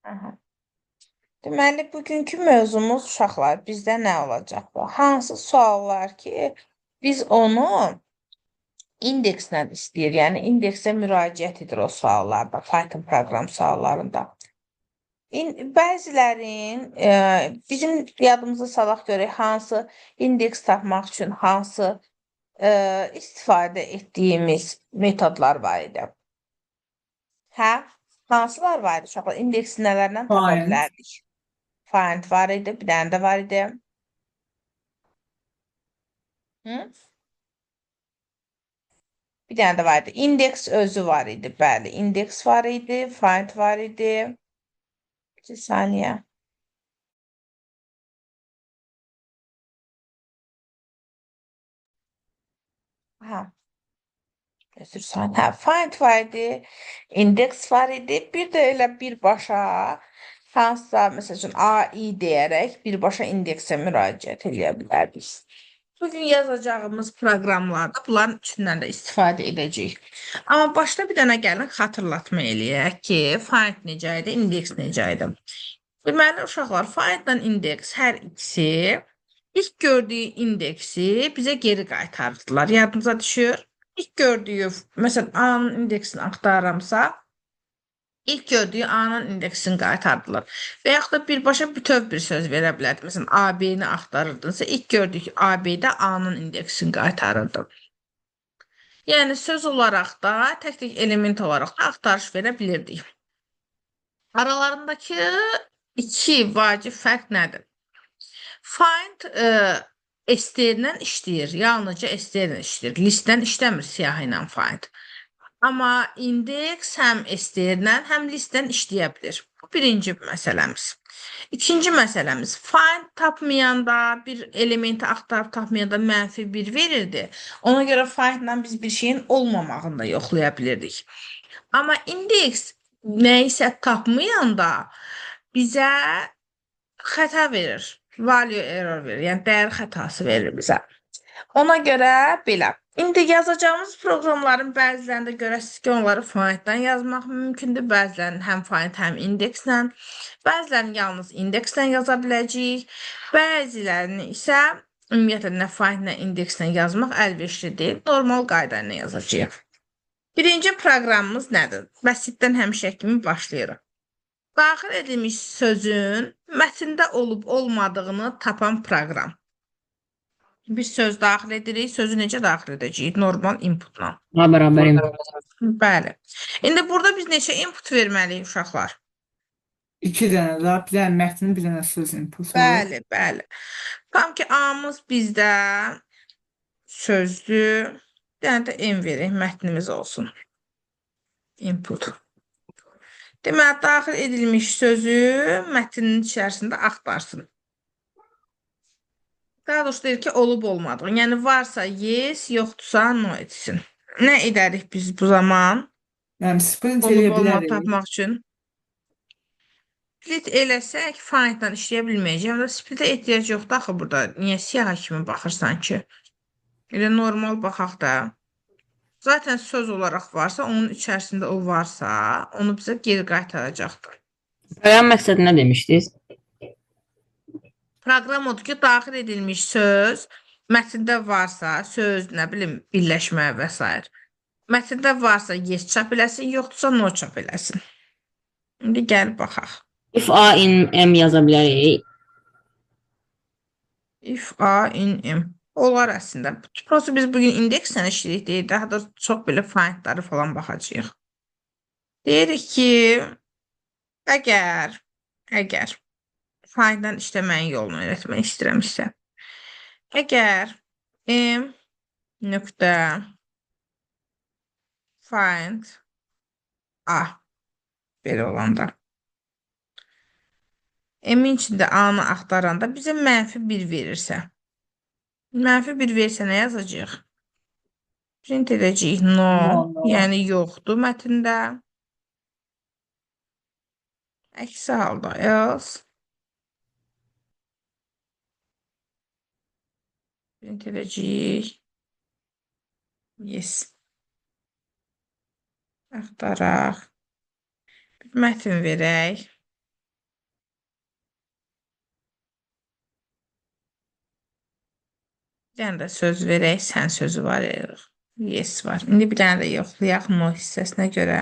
Aha. Deməli, bugünkü mövzumuz uşaqlar bizdə nə olacaq bu? Hansı suallar ki, biz onu indekslə istəyir, yəni indeksə müraciət edir o suallarda, Python proqram suallarında. Bəzilərin bizim yadımıza salaq görək hansı indeks tapmaq üçün hansı istifadə etdiyimiz metodlar var idi. Hə? Hansılar var idi uşaqlar? İndeksi nələrlə tapa Find. bilərdik? Find var idi, bir dənə də var idi. Hı? Bir dənə də var idi. Indeks özü var idi, bəli. Indeks var idi, find var idi. 2 saniyə. Ha, götürsən. Hə, find var idi, indeks var idi. Bir də elə birbaşa hansısa, məsəl üçün AI deyərək birbaşa indeksə müraciət edə bilərdik. Bugün yazacağımız proqramlarda bunların üçündən də istifadə edəcəyik. Amma başda bir dənə gəlin xatırlatma eləyək ki, find necə idi, indeks necə idi. Deməli, uşaqlar, find ilə indeks hər ikisi ilk gördüyü indeksi bizə geri qaytardılar. Yadınıza düşür? İlk gördüyü, məsələn, A-nın indeksini axtarıramsa, ilk gördüyü A-nın indeksini qaytardılar. Və yaxud da birbaşa bütöv bir söz verə bilərdi. Məsələn, AB-ni axtarırdınsa, ilk gördüyü AB-də A-nın indeksini qaytarırdı. Yəni, söz olaraq da, tək-tək element olaraq da axtarış verə bilirdik. Aralarındakı iki vacib fərq nədir? Find STR-lə işləyir, yalnızca STR-lə işləyir. Listdən işləmir siyahı ilə find. Amma indeks həm STR-lə, həm listdən işləyə bilir. Bu birinci məsələmiz. İkinci məsələmiz, find tapmayanda, bir elementi axtarıb tapmayanda -1 verirdi. Ona görə find-la biz bir şeyin olmamağını da yoxlaya bilirdik. Amma indeks nəyisə tapmayanda bizə xəta verir. Value error verir. Yəni dəyər xətası verir bizə. Ona görə belə. İndi yazacağımız proqramların bəzilərində görəsiz ki, onları find-dan yazmaq mümkündür. Bəzilərinin həm find, həm indekslə. Bəzilərini yalnız indekslə yaza biləcəyik. Bəzilərini isə ümumiyyətlə nə find, nə indekslə yazmaq əlverişli deyil. Normal qayda ilə yazacağıq. Birinci proqramımız nədir? Bəsitdən həmişə kimi başlayırıq. Daxil edilmiş sözün mətndə olub-olmadığını tapan proqram. Bir söz daxil edirik, sözü necə daxil edəcəyik? Normal inputla. Bərabər Bəli. İndi burada biz neçə input verməliyik uşaqlar? 2 dənə də, bir dənə mətnin, bir dənə söz inputu. Bəli, bəli. Tam ki, A-mız bizdə sözdür. Bir dənə də M verək, mətnimiz olsun. Input. Deməli, daxil edilmiş sözü mətnin içərisində axtarsın. Daha doğrusu deyir ki, olub-olmadığı. Yəni, varsa yes, yoxdursa no etsin. Nə edərik biz bu zaman? Yəni sprint eləyə Olub-olmadı bilərik. tapmaq üçün. Split eləsək, find-la işləyə bilməyəcəm. Split-ə ehtiyac yoxdur axı burada. Niyə siyahı kimi baxırsan ki? Elə normal baxaq da. Zaten söz olaraq varsa, onun içərisində o varsa, onu bizə geri qaytaracaqdır. Proqram məqsədi nə demişdiniz? Proqram odur ki, daxil edilmiş söz mətndə varsa, söz, nə bilim, birləşmə və s. Mətndə varsa yes çap eləsin, yoxdursa no çap eləsin. İndi gəl baxaq. If A in M yaza bilərik. If A in M. Olar əslində. Prosto biz bugün indekslə işləyirik deyir. Daha da çox belə findları falan baxacağıq. Deyirik ki, əgər find-dan işləməyin yolunu öyrətmək istəyirəmsə, əgər M nöqtə find A belə olanda M-in içində A-nı axtaranda bizə -1 verirsə, -1 versə nə yazacağıq? Print edəcəyik no, yəni yoxdur mətndə. Əksi halda else. Print edəcəyik. Yes. Axtaraq. Bir mətn verək. Bir dənə də söz verək. Sən sözü var. Yes var. İndi bir dənə də yoxlayaq no hissəsinə görə.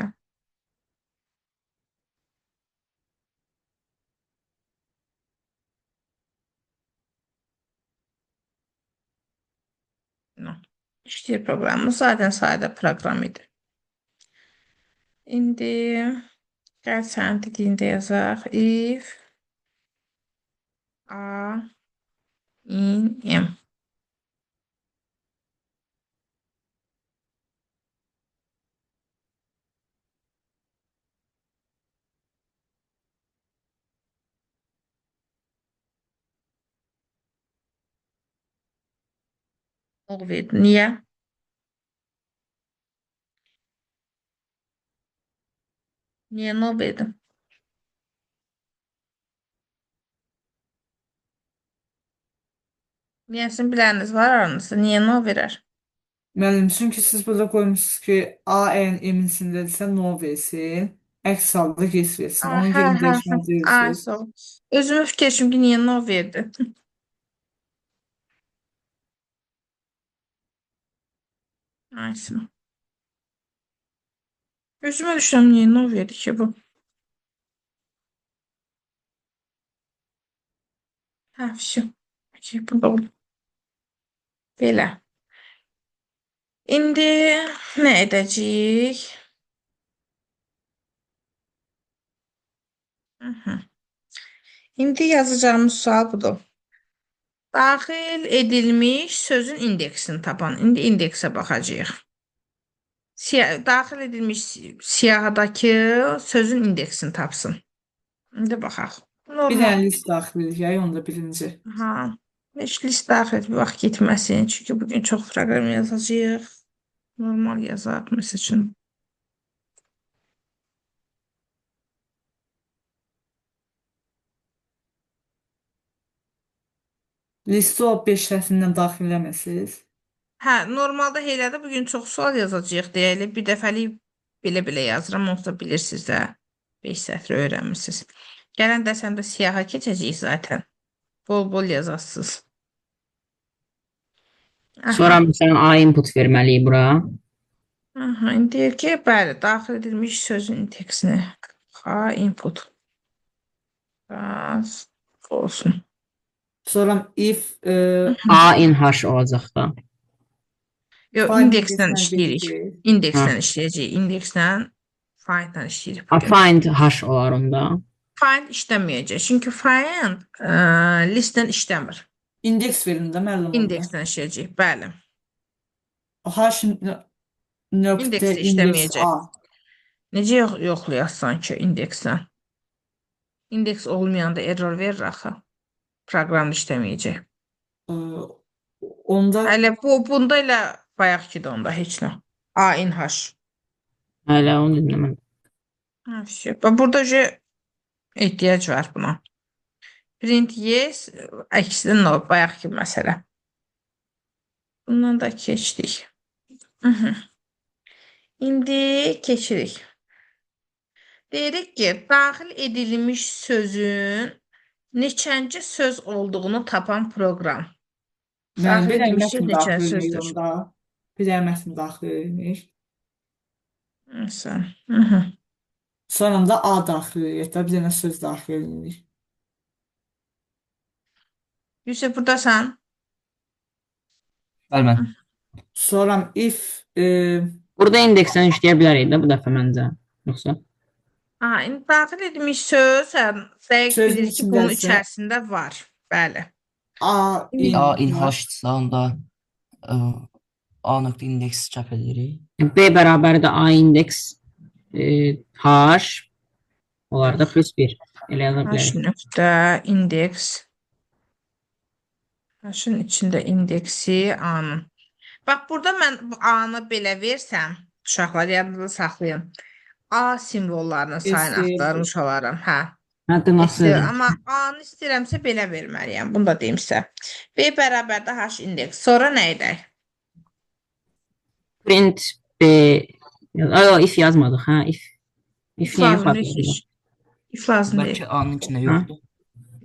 No. İşləyir proqramımız. Zaten sadə proqram idi. İndi gəl sənin dediyində yazaq. If A in M. O verdim. Niyə? Niyə no verdim? Niyəsini biləriniz var aranızda. Niyə no verər? Müəllim, çünki siz burada qoymuşsunuz ki, A-N M-sindədirsə no versin, əks halda yes versin. Aa, Onun hə, yerini hə, hə. dəyişmək Ay, deyirsiniz. sağ ol. Özümü fikirləşdim ki, niyə no verdi? Ay, sağ ol. Özümə düşürəm, niyə no verdi ki bu? Hə, şu. Ki, bu da oldu. Belə. İndi nə edəcəyik? İndi yazacağımız sual budur. Daxil edilmiş sözün indeksini tapan. İndi indeksə baxacağıq. Daxil edilmiş siyahıdakı sözün indeksini tapsın. İndi baxaq. Bir Normal. dənə list daxil edək, onda birinci. Ha. Heç list daxil bir vaxt getməsin. Çünki bugün çox proqram yazacağıq. Normal yazaq. Məsəl üçün. Listi o 5 səhvindən daxil eləməsiniz. Hə, normalda elədə bugün çox sual yazacağıq deyə elə bir dəfəlik belə yazıram. Onsuz da bilirsiniz də 5 sətri öyrənmisiniz. Gələn dərsəmdə siyaha keçəcəyik zaten. Bol-bol yazasınız. Aha. Sonra məsələn A input verməliyik bura. Aha, indi deyir ki, bəli, daxil edilmiş sözün indeksini. A input. Bas olsun. Sonra if A in hash olacaq da. Yox, find indekslə indekslə işləyirik. birlikdə. İndekslə işləyəcəyik. İndekslə findlə işləyirik. A bugün. find hash olar onda. Find işləməyəcək. Çünki find listlə işləmir. İndeks verin də müəllim onda. İndekslə işləyəcək. Bəli. Hash nöqtə İndekslə indeks işləməyəcək. A. Necə yoxlayarsan ki indekslə? İndeks olmayanda error verir axı. Proqram işləməyəcək. Onda Hələ bunda ilə bayaqki də onda heç nə. A in hash. Hələ onu dinləmədim. Ha, şey. Burada ehtiyac var buna. Print yes, əksdən no, bayaqki məsələ. Bundan da keçdik. İndi keçirik. Deyirik ki, daxil edilmiş sözün neçənci söz olduğunu tapan proqram. mən bir dənə edilmiş mətn neçə daxil edirik sözdür? onda. Bir dənə mətn daxil edirik. Məsələn. Sonra da A daxil edirik də bir dənə söz daxil edirik. Yusuf, buradasan? Bəli, mən. Sonra if Burada indeksdən işləyə bilərik də bu dəfə məncə. Yoxsa? Aha, indi daxil edilmiş söz dəqiq Sözün bilir ki, bunun içindəsə- içərisində var. Bəli. A in A in hash-dırsa, onda A nöqtə indeks çap edirik. B bərabərdir A indeks hash olar da plus 1. Elə yaza H bilərik. nöqtə indeks. H-ın içində indeksi A-nın. Bax, burada mən bu A-nı belə versəm, uşaqlar yadınızda saxlayın. A simvollarının sayını İstəyir. axtarmış olaram. Hə. Hə, dırnaqsız İstəyir, edin. amma A-nı istəyirəmsə belə verməliyəm. Bunu da deyim sizə. B bərabərdə H indeks. Sonra nə edək? Print B. If yazmadıq, hə? If niyə lazım yoxladınız? deyil. If lazım deyil. Bəlkə A-nın içində yoxdur.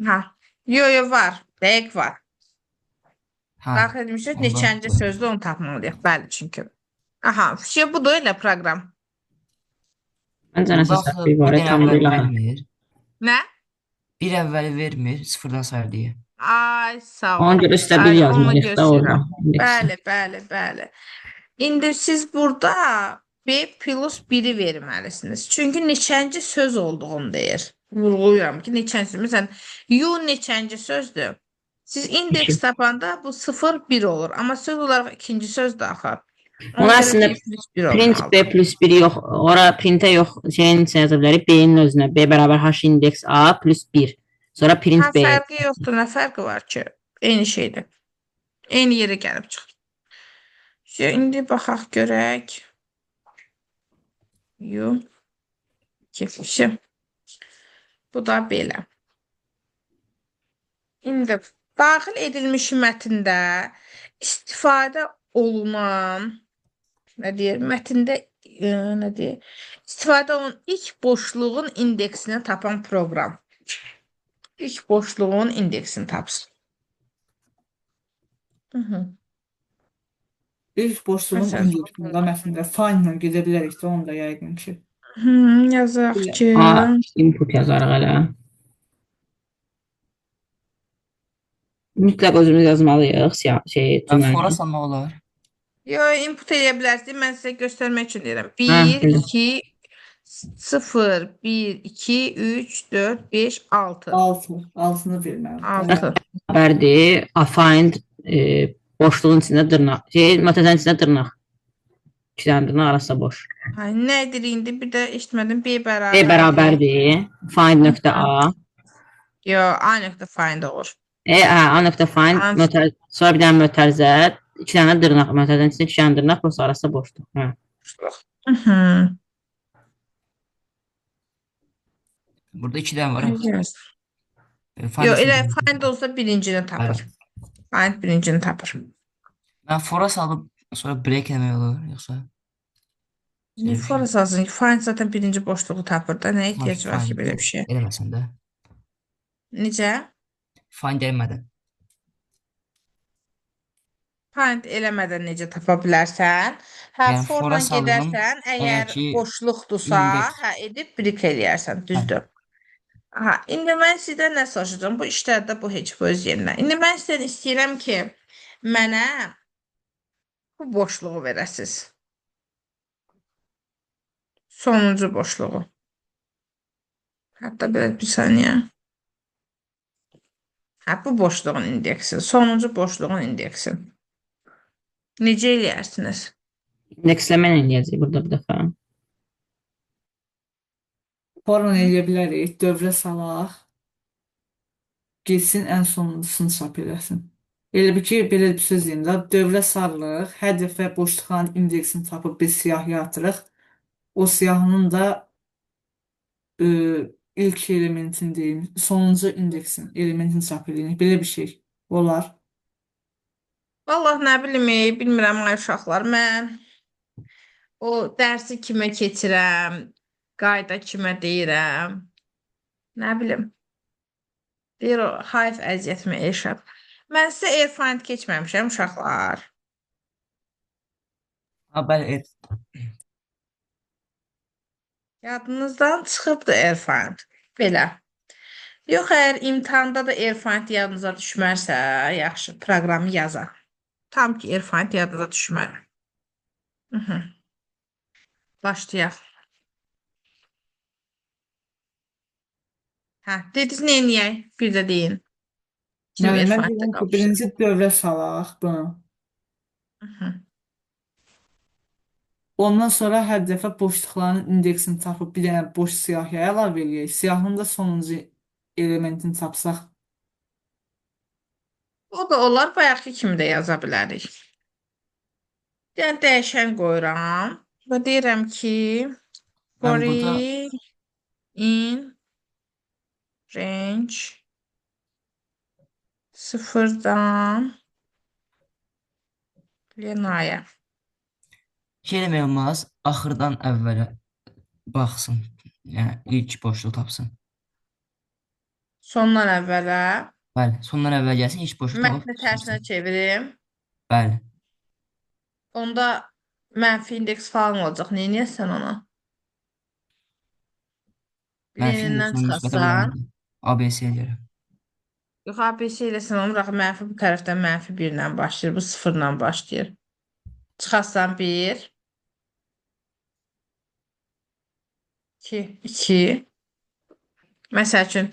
Ha. Yo var. Dəqiq var. Hə, Daxil etmişik, onda neçənci sözdür onu tapmalıyıq. Bəli, çünki. Aha, şey budur elə proqram. Məncə burada nəsə axı səhv var, bir əvvəl tamamilə. vermir. Nə? Bir əvvəli vermir, sıfırdan sayır deyə. Ay, sağ Ona görə olun. üstə bir Bəli, onu yazmalıyıq da orada. göstərirəm. İndeksi. Bəli, bəli, bəli. İndi siz burada B plus 1-i verməlisiniz. Çünki neçənci söz olduğunu deyir. Vurğuluyorum ki, neçənci. Məsələn, you neçənci sözdür? Siz indeks İki. tapanda bu 0, 1 olur. Amma söz olaraq ikinci söz daxil. Ona Ona görə əslində 1 plus 1 print B olmalıdır. plus 1 yox. Ora printə yox. Şeyin içine yaza bilərik. B'nin özünə. B bərabər H indeks A plus 1. Sonra print Hə, B. fərqi yoxdur. Nə fərqi var ki? Eyni şeydir. Eyni yerə gəlib çıxır. İndi baxaq görək. You. Kefişi. Bu da belə. İndi daxil edilmiş mətndə istifadə olunan nə deyir? Mətndə nə deyir? İstifadə olunan ilk boşluğun indeksini tapan proqram. İlk boşluğun indeksini tapsın. Hı -hı. İlk boşluğun Məsələn. indeksində məsələn find ilə gedə bilərik də onda yəqin ki. Yazaq Belə. ki, A input yazarıq elə. Mütləq özümüz yazmalıyıq. Şey, Ben cümləni. fora salmaq olar. yo input eləyə bilərsiniz. Mən sizə göstərmək üçün deyirəm. Hə, 1, bildim. 2, 0, 1, 2, 3, 4, 5, 6. 6'ını verməlidir. 6. Bərabərdir. Find boşluğun içində dırnaq. Mötərizənin içində dırnaq. İki dənə dırnaq arasında boş. Ay, nədir indi? Bir də eşitmədim. B B bərabərdir. bərabərdir. Find nöqtə A. Yo, A nöqtə find olur. A nöqtə find. A- Sonra bir dənə mötərizə. İki dənə dırnaq. Mötərizənin içində iki dənə dırnaq. Burası arasında boşluq. Hə. Hı. Burada iki dənə var. Yes. Find Yo, üçün elə birinci. find olsa birincini tapır. Find birincini tapır. Ben fora salıb sonra break eləmək olur yoxsa? Niye fora salsın? Find zaten birinci boşluğu tapır da. Nə ehtiyac var ki belə bir şey? Eləməsən də. Necə? Find eləmədən. Find eləmədən necə tapa bilərsən? Hə, Yəni forla fora saldım. gedərsən, əgər Əgər ki, boşluqdursa, indeks- hə, edib brik eləyərsən, düzdür. Aha, indi mən sizdən nə soruşacağım? Bu işlərdə bu heç bu öz yerinə. İndi mən sizdən istəyirəm ki, mənə bu boşluğu verəsiz. Sonuncu boşluğu. Hətta bir saniyə. Hə, bu boşluğun indeksi, sonuncu boşluğun indeksi. Necə eləyərsiniz? İndeksləmə ilə eləyəcəyik burada bir dəfə. Forla eləyə bilərik. Dövrə salaq. Getsin ən sonuncusunu çap eləsin. Elə bir ki, belə bir söz deyim də, dövrə sarılırıq. Hər dəfə boşluğun indeksini tapıb biz siyahıya atırıq. O siyahının da ilk elementini deyim, sonuncu indeksin elementini çap eləyirik. Belə bir şey olar. Vallahi nə bilim, bilmirəm ay uşaqlar. Mən o dərsi kimə keçirəm, qayda kimə deyirəm. Nə bilim. Deyir o hayf əziyyətimi eşab. Mən sizə Airfind keçməmişəm uşaqlar. Ha, bəli, Yadınızdan çıxıbdı Airfind. Belə. Yox, əgər imtahanda da Airfind yadınıza düşmərsə, yaxşı, proqramı yazaq. Tam ki Airfind yadınıza düşmər. Başlayaq. Hə, dediniz neyək? Bir də deyin. Kim Yəni, mən Airfinddə deyirəm ki, qalmışdı? birinci dövrə salaq bunu. Ondan sonra hər dəfə boşluqların indeksini tapıb bir dənə boş siyahıya əlavə eləyək. Siyahının da sonuncu elementini tapsaq. O da olar, bayaqki kimi də yaza bilərik. Yəni, dəyişən qoyuram. Və deyirəm ki, Ben for burada in range sıfırdan Lena'ya. şey eləmək olmaz, axırdan əvvələ baxsın. Yəni ilk boşluğu tapsın. Sondan əvvələ Bəli, sondan əvvəl gəlsin, ilk boşluğu tapıb. mətni tərsinə çevirim. Bəli. Onda mənfi indeks falan olacaq. Neyniyəsən ona? Mənfi Lenindən indeksdən müsbətə çıxarsan. vuranda ABC eləyirəm. Yox, ABC ilə sən onu mənfi bu tərəfdən mənfi 1 ilə başlayır. Bu 0 ilə başlayır. Çıxarsan 1, 2, 2. Məsəl üçün,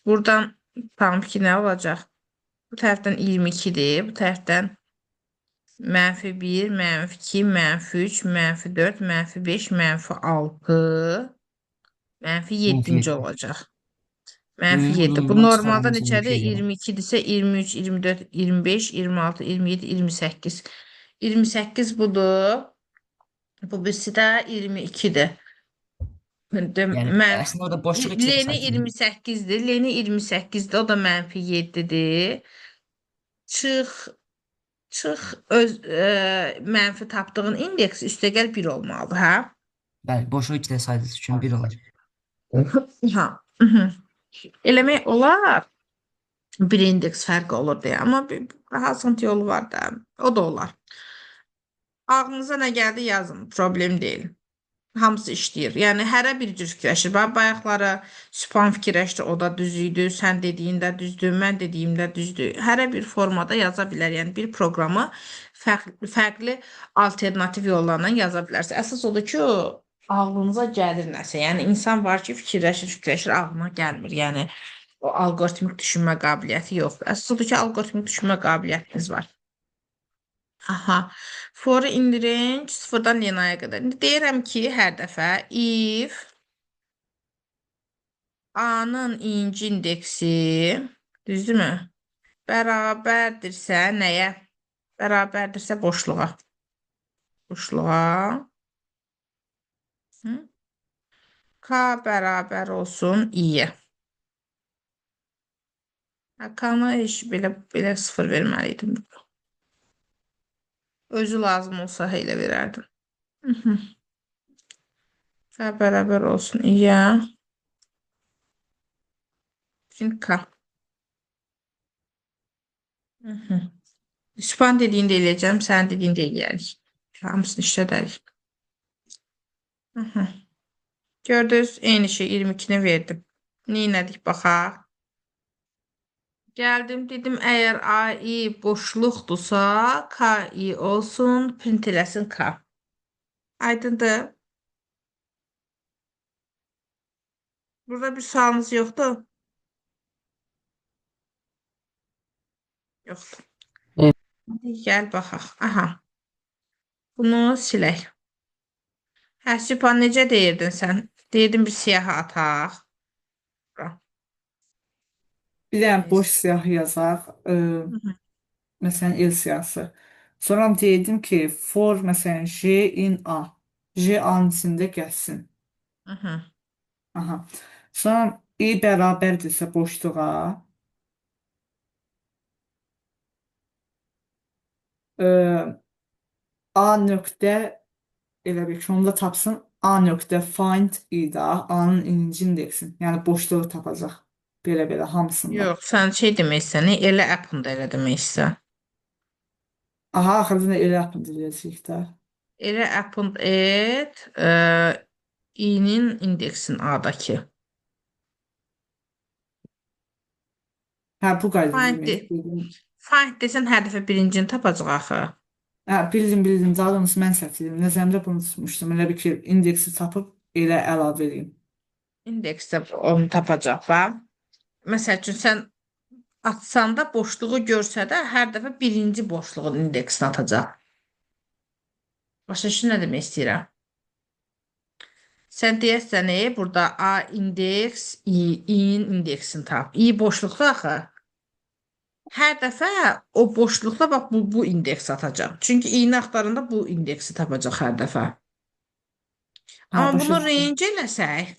buradan tam ki nə olacaq? Bu tərəfdən 22-dir. Bu tərəfdən mənfi 1, mənfi 2, mənfi 3, mənfi 4, mənfi 5, mənfi 6, mənfi Mənfi 7-ci 7. olacaq. Mənfi Ümumi 7. Bu uzunluğundan normalda çıxaranda neçədir? 22 edir. 22-dirsə 23, 24, 25, 26, 27, 28. 28 budur. Bu birisi də 22-dir. Yəni Mən əslində orada boşluq içində Leni sayılır. 28-dir. Leni 28-dir. O da mənfi 7-dir. Çıx, çıx öz mənfi tapdığın indeks üstəgəl 1 olmalıdır, hə? Bəli, boşluq içində sayıldığı üçün 1 olacaq. Ha. Mhm. Eləmək olar. Bir indeks fərqi olur deyə, amma bir daha asan yolu var da. O da olar. Ağlınıza nə gəldi yazın, problem deyil. Hamısı işləyir. Yəni hərə bir cür fikirləşir. Bayaqları Sübhan fikirləşdi, o da düz idi. Sən dediyində düzdür, mən dediyimdə düzdür. Hərə bir formada yaza bilər. Yəni bir proqramı fərqli alternativ yollarla yaza bilərsiniz. Əsas odur ki, o ağlınıza gəlir nəsə. Yəni insan var ki, fikirləşir, ağlına gəlmir. Yəni o alqoritmik düşünmə qabiliyyəti yoxdur. Əsas odur ki, alqoritmik düşünmə qabiliyyətiniz var. Aha. For in range 0-dan Lena'ya qədər. İndi deyirəm ki, hər dəfə if A-nın inci indeksi, düzdürmü? Bərabərdirsə nəyə? Bərabərdirsə boşluğa. Boşluğa. Hı? K bərabər olsun i-yə. K-na heç belə 0 verməliydim. Özü lazım olsa elə verərdim. K bərabər olsun i-yə. Şimdi K. Sübhan dediyini də eləyəcəm, sənin dediyini də eləyərik. Hamısını işlədərik. Gördünüz, eyni şey 22-ni verdim. Neylədik, baxaq. Gəldim, dedim, əgər AI boşluqdursa, KI olsun, print eləsin K. Aydındır. Burada bir sualınız yoxdur? Yoxdur. Evet. Gəl, baxaq. Aha. Bunu silək. Hə, Sübhan, necə deyirdin sən? Deyirdin bir siyahı ataq. Bir dənə boş siyahı yazaq. Məsələn, el siyahısı. Sonra deyirdim ki, for məsələn J in A. J A-nın içində gəlsin. Aha. Sonra i bərabərdirsə boşluğa A nöqtə elə bir ki, onu da tapsın. A nöqtə find i-də A-nın inci indeksin. Yəni boşluğu tapacaq. Belə hamısında. Yox, sən şey demək istəyirsən, elə app-ında elə demək istəyirsən. Aha, axırda da elə yapın deyəcəyik də. Elə append et i-nin indeksin A-dakı. Hə, bu qayda Find, demək istəyirdim. find desən hər dəfə birincini tapacaq axı. Hə, bildim. Daha doğrusu mən səhv edirdim. Nəzərimdə bunu tutmuşdum. Elə bir ki, indeksi tapıb elə əlavə edeyim. İndeksdə onu tapacaq bax. Məsəl üçün sən atsanda boşluğu görsə də hər dəfə birinci boşluğun indeksini atacaq. Başa düşdün nə demək istəyirəm? Sən deyəsən, burada A indeks, i-nin indeksini tap. I boşluqda axı. Hər dəfə o boşluqda bax bu indeks atacaq. Çünki i-ni axtaranda bu indeksi tapacaq hər dəfə. Hə, Amma başa bunu düşdüm. range eləsək,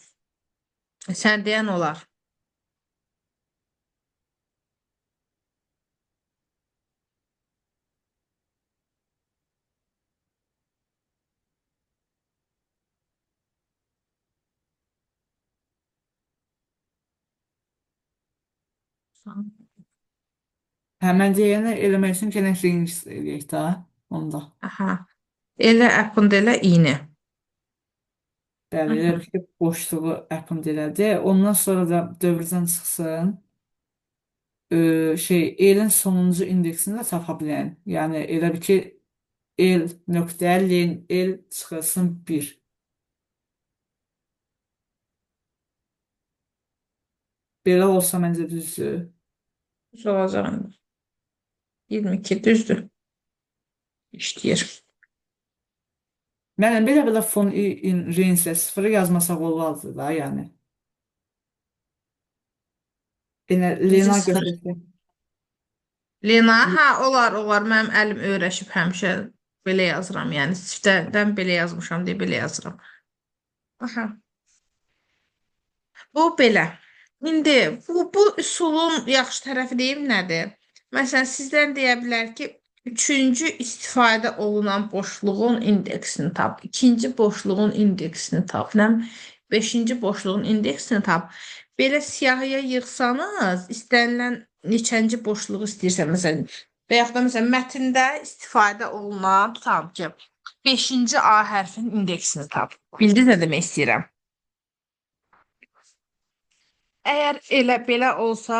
sən deyən olar. Hə, mən deyəni eləmək üçün gərək range eləyək də onda. Aha. Elə append elə iynə. Bəli, elə bir ki, boşluğu append elədi. Ondan sonra da dövrdən çıxsın. Elin sonuncu indeksini də tapa bilən. Yəni elə bir ki, el nöqtə, len, el çıxılsın 1. Belə olsa məncə düzdür. Düz olacaq. 22 düzdür. İşləyir. Mənə belə fon in range-də 0 yazmasaq olardı da, yəni. Yenə Lena sıfır? götürsün. Lena, hə, olar. Mənim əlim öyrəşib həmişə belə yazıram. Yəni siftədən belə yazmışam deyə belə yazıram. Aha. Bu belə. İndi bu üsulun yaxşı tərəfi deyim nədir? Məsələn, sizdən deyə bilər ki, üçüncü istifadə olunan boşluğun indeksini tap, ikinci boşluğun indeksini tap, beşinci boşluğun indeksini tap. Belə siyahıya yığsanız, istənilən neçənci boşluğu istəyirsən, məsələn, və yaxud da məsələn, mətndə istifadə olunan, tutam ki, 5-ci A hərfinin indeksini tap. Bildiniz nə demək istəyirəm? Əgər elə belə olsa,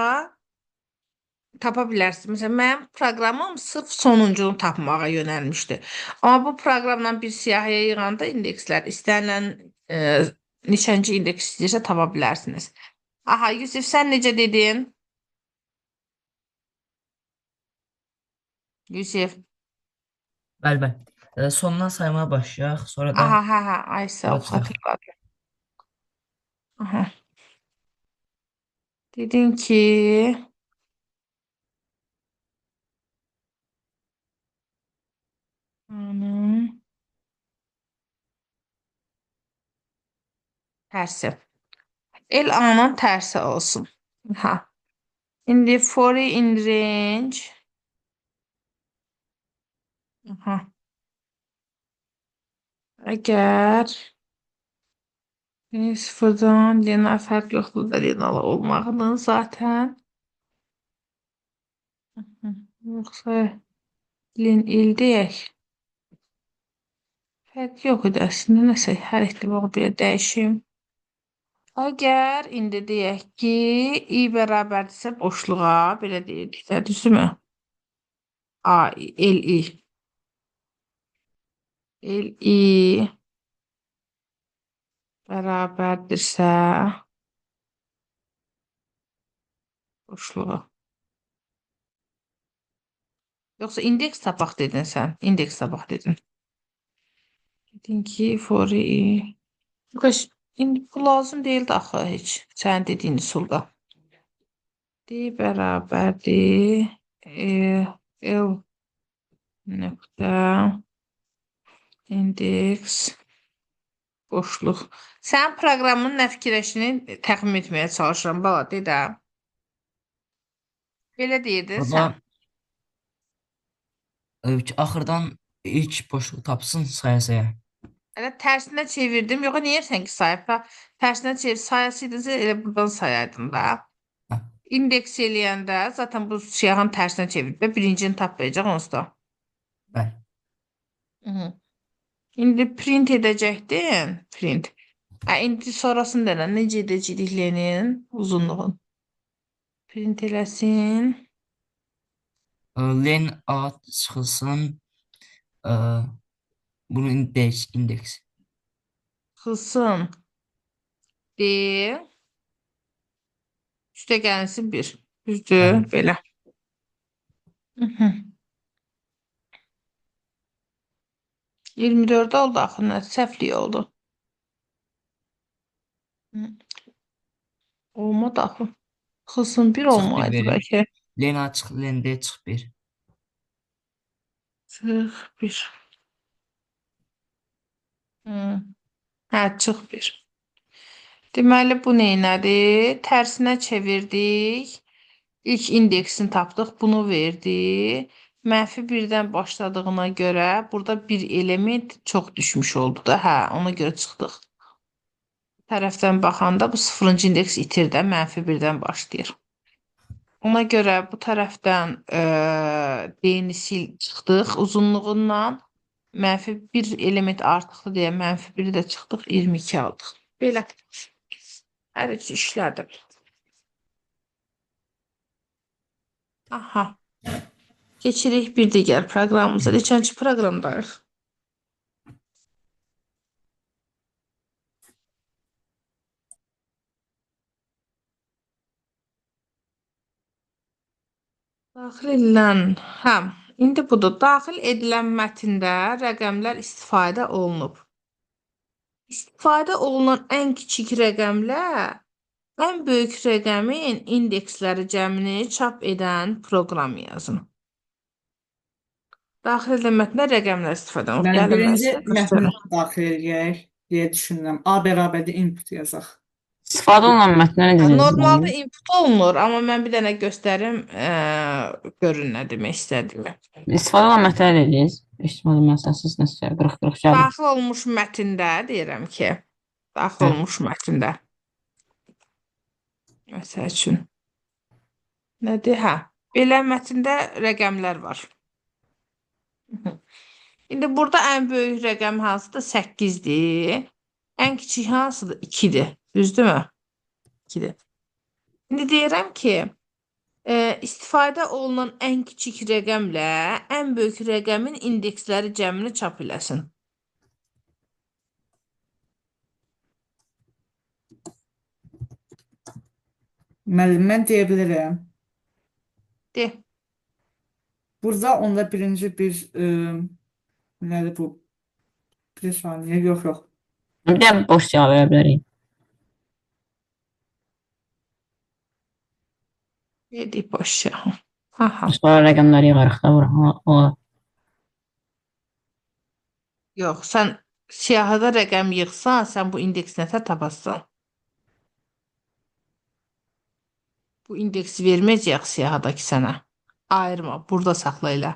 tapa bilərsiniz. Məsələn, mənim proqramım sırf sonuncunu tapmağa yönəlmişdi. Amma bu proqramla bir siyahıya yığanda indekslər istənilən neçənci indeks istəyirsə tapa bilərsiniz. Aha, Yusif, sən necə dedin? Yusif. Bəli. Sondan saymaya başlayaq. Sonra da Aha, hə, ay sağ ol, Yoxsa- xatırladım. Aha. Dedin ki, tərsi. El A'nın tərsi olsun. Ha. İndi for in range. Aha. Əgər sıfırdan Lena fərq yoxdur da Lenalı olmağının zaten. Yoxsa Len il deyək. Fərq yox idi əslində, nəsə hər ehtimal belə dəyişim. Əgər indi deyək ki, i bərabərdirsə boşluğa, belə deyirik də, düzdürmü? A, el i. El i bərabərdirsə boşluğa. Yoxsa indeks tapaq dedin sən. İndeks tapaq dedin. Dedin ki, for i. İndi bu lazım deyildi axı heç. Sənin dediyin üsulda. D bərabərdir. L nöqtə indeks boşluq. Sən proqramın nə fikirləşdiyini təxmin etməyə çalışıram, bala, dedə. Belə deyirdin sən. Axırdan ilk boşluğu tapsın saya. Elə tərsinə çevirdim. Yox, niyə sən ki sayıb? Tərsinə çevir, sayasıydınsa elə buradan sayaydın da. Hə. İndeks eləyəndə zaten bu siyahın tərsinə çevirib və birincini tapmayacaq onsuz da. Bəli. İndi print edəcəkdin. Print. İndi sonrasında da necə edəcəyik Lenin uzunluğun? Print eləsin. Len A çıxılsın. Bunun indeks. Xılsın. D. Üstə gəlsin 1. Düzdür, Bəli. belə. Hı. 24 oldu axı, nə səhvlik oldu. Olmadı axı. Xılsın 1 Çıx bir olmaydı verin. bəlkə. Len A çıx, Len D çıx 1. Çıx 1. Hə, çıx 1. Deməli, bu neynədir? Tərsinə çevirdik. İlk indeksini tapdıq, bunu verdi. Mənfi 1-dən başladığına görə burada bir element çox düşmüş oldu da. Hə, ona görə çıxdıq. Tərəfdən baxanda bu 0-cı indeks itir də mənfi 1-dən başlayır. Ona görə bu tərəfdən D-ni çıxdıq uzunluğundan. Mənfi 1 element artıqdır deyə mənfi 1-i də çıxdıq, 22 aldıq. Belə. Hər üçü işlədi. Aha. Keçirik bir digər proqramımıza. Neçənci proqramdayıq? Daxil edilən, hə, indi budur. Daxil edilən mətndə rəqəmlər istifadə olunub. İstifadə olunan ən kiçik rəqəmlər ən böyük rəqəmin indeksləri cəmini çap edən proqram yazın. Daxil edilən mətndə rəqəmlər istifadə olunub. Yəni Gəlin mən birinci sizə mətni göstərim. daxil edək deyə düşünürəm. A bərabərdir input yazaq. İstifadə olunan mətnə nə dediniz? Normalda input olunur, amma mən bir dənə göstərim, görün nə demək istədiyimi. İstifadə olunan mətnə nə dediniz? İstifadə məsələsiz nəsə 40-40 gəldi. Daxil olmuş mətndə deyirəm ki, daxil Hə. olmuş mətndə. Məsəl üçün. Nədir? Hə. Belə mətndə rəqəmlər var. İndi burada ən böyük rəqəm hansıdır? 8-dir. Ən kiçik hansıdır? 2-dir. Düzdürmü? 2-dir. İndi deyirəm ki, istifadə olunan ən kiçik rəqəmlə ən böyük rəqəmin indeksləri cəmini çap eləsin. Müəllim, mən deyə bilərəm. De. Burada onda birinci bir nədir bu? Bir saniyə, yox. Bir də boş cavab verə bilərik. Dedik boş ya. Aha. Sonra rəqəmləri yığarıq da bura. O Yox, sən siyahıda rəqəm yığsan, sən bu indeks nətər tapasan? Bu indeksi verməyəcək siyahıdakı sənə. Ayırma, burada saxla elə.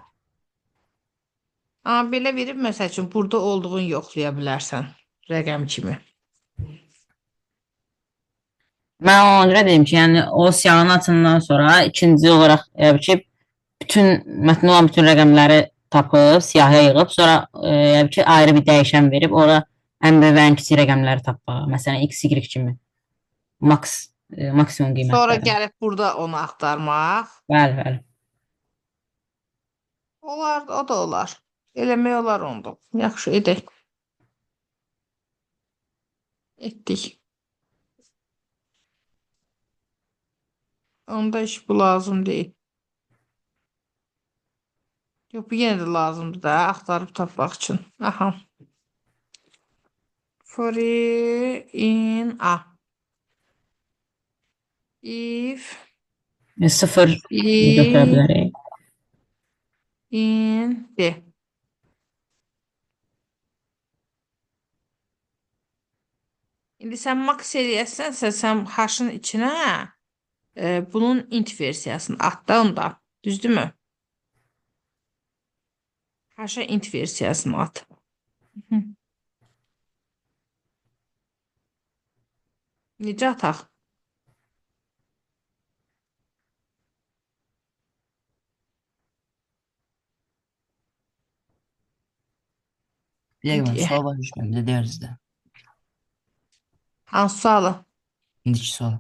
Amma belə verib, məsəl üçün, burada olduğunu yoxlaya bilərsən rəqəm kimi. mən ona görə dedim ki, yəni o siyahını açandan sonra ikinci olaraq ki, bütün mətndə olan bütün rəqəmləri tapıb, siyahıya yığıb, sonra ki, ayrı bir dəyişən verib, ora ən böyük və ən kiçik rəqəmləri tapmağa. Məsələn, x, y kimi. Maksimum qiymətləri. Sonra gəlib burada onu axtarmaq. Bəli. Olar, o da olar. Eləmək olar onda. Yaxşı, edək. Etdik. Onda iş bu lazım deyil. Yox, bu yenə də lazımdır da, axtarıb tapmaq üçün. Aha. For in A. If 0 götürə bilərik. in D. İndi sən max eləyəsənsə, sən haşın içinə bunun int versiyasını at da onda. Düzdürmü? Haşa int versiyasını at. Necə ataq? Bir dəqiqə mən İndi- sual başa düşmürəm. Bir də deyərsiniz də. Hansı sualı? İndiki sual.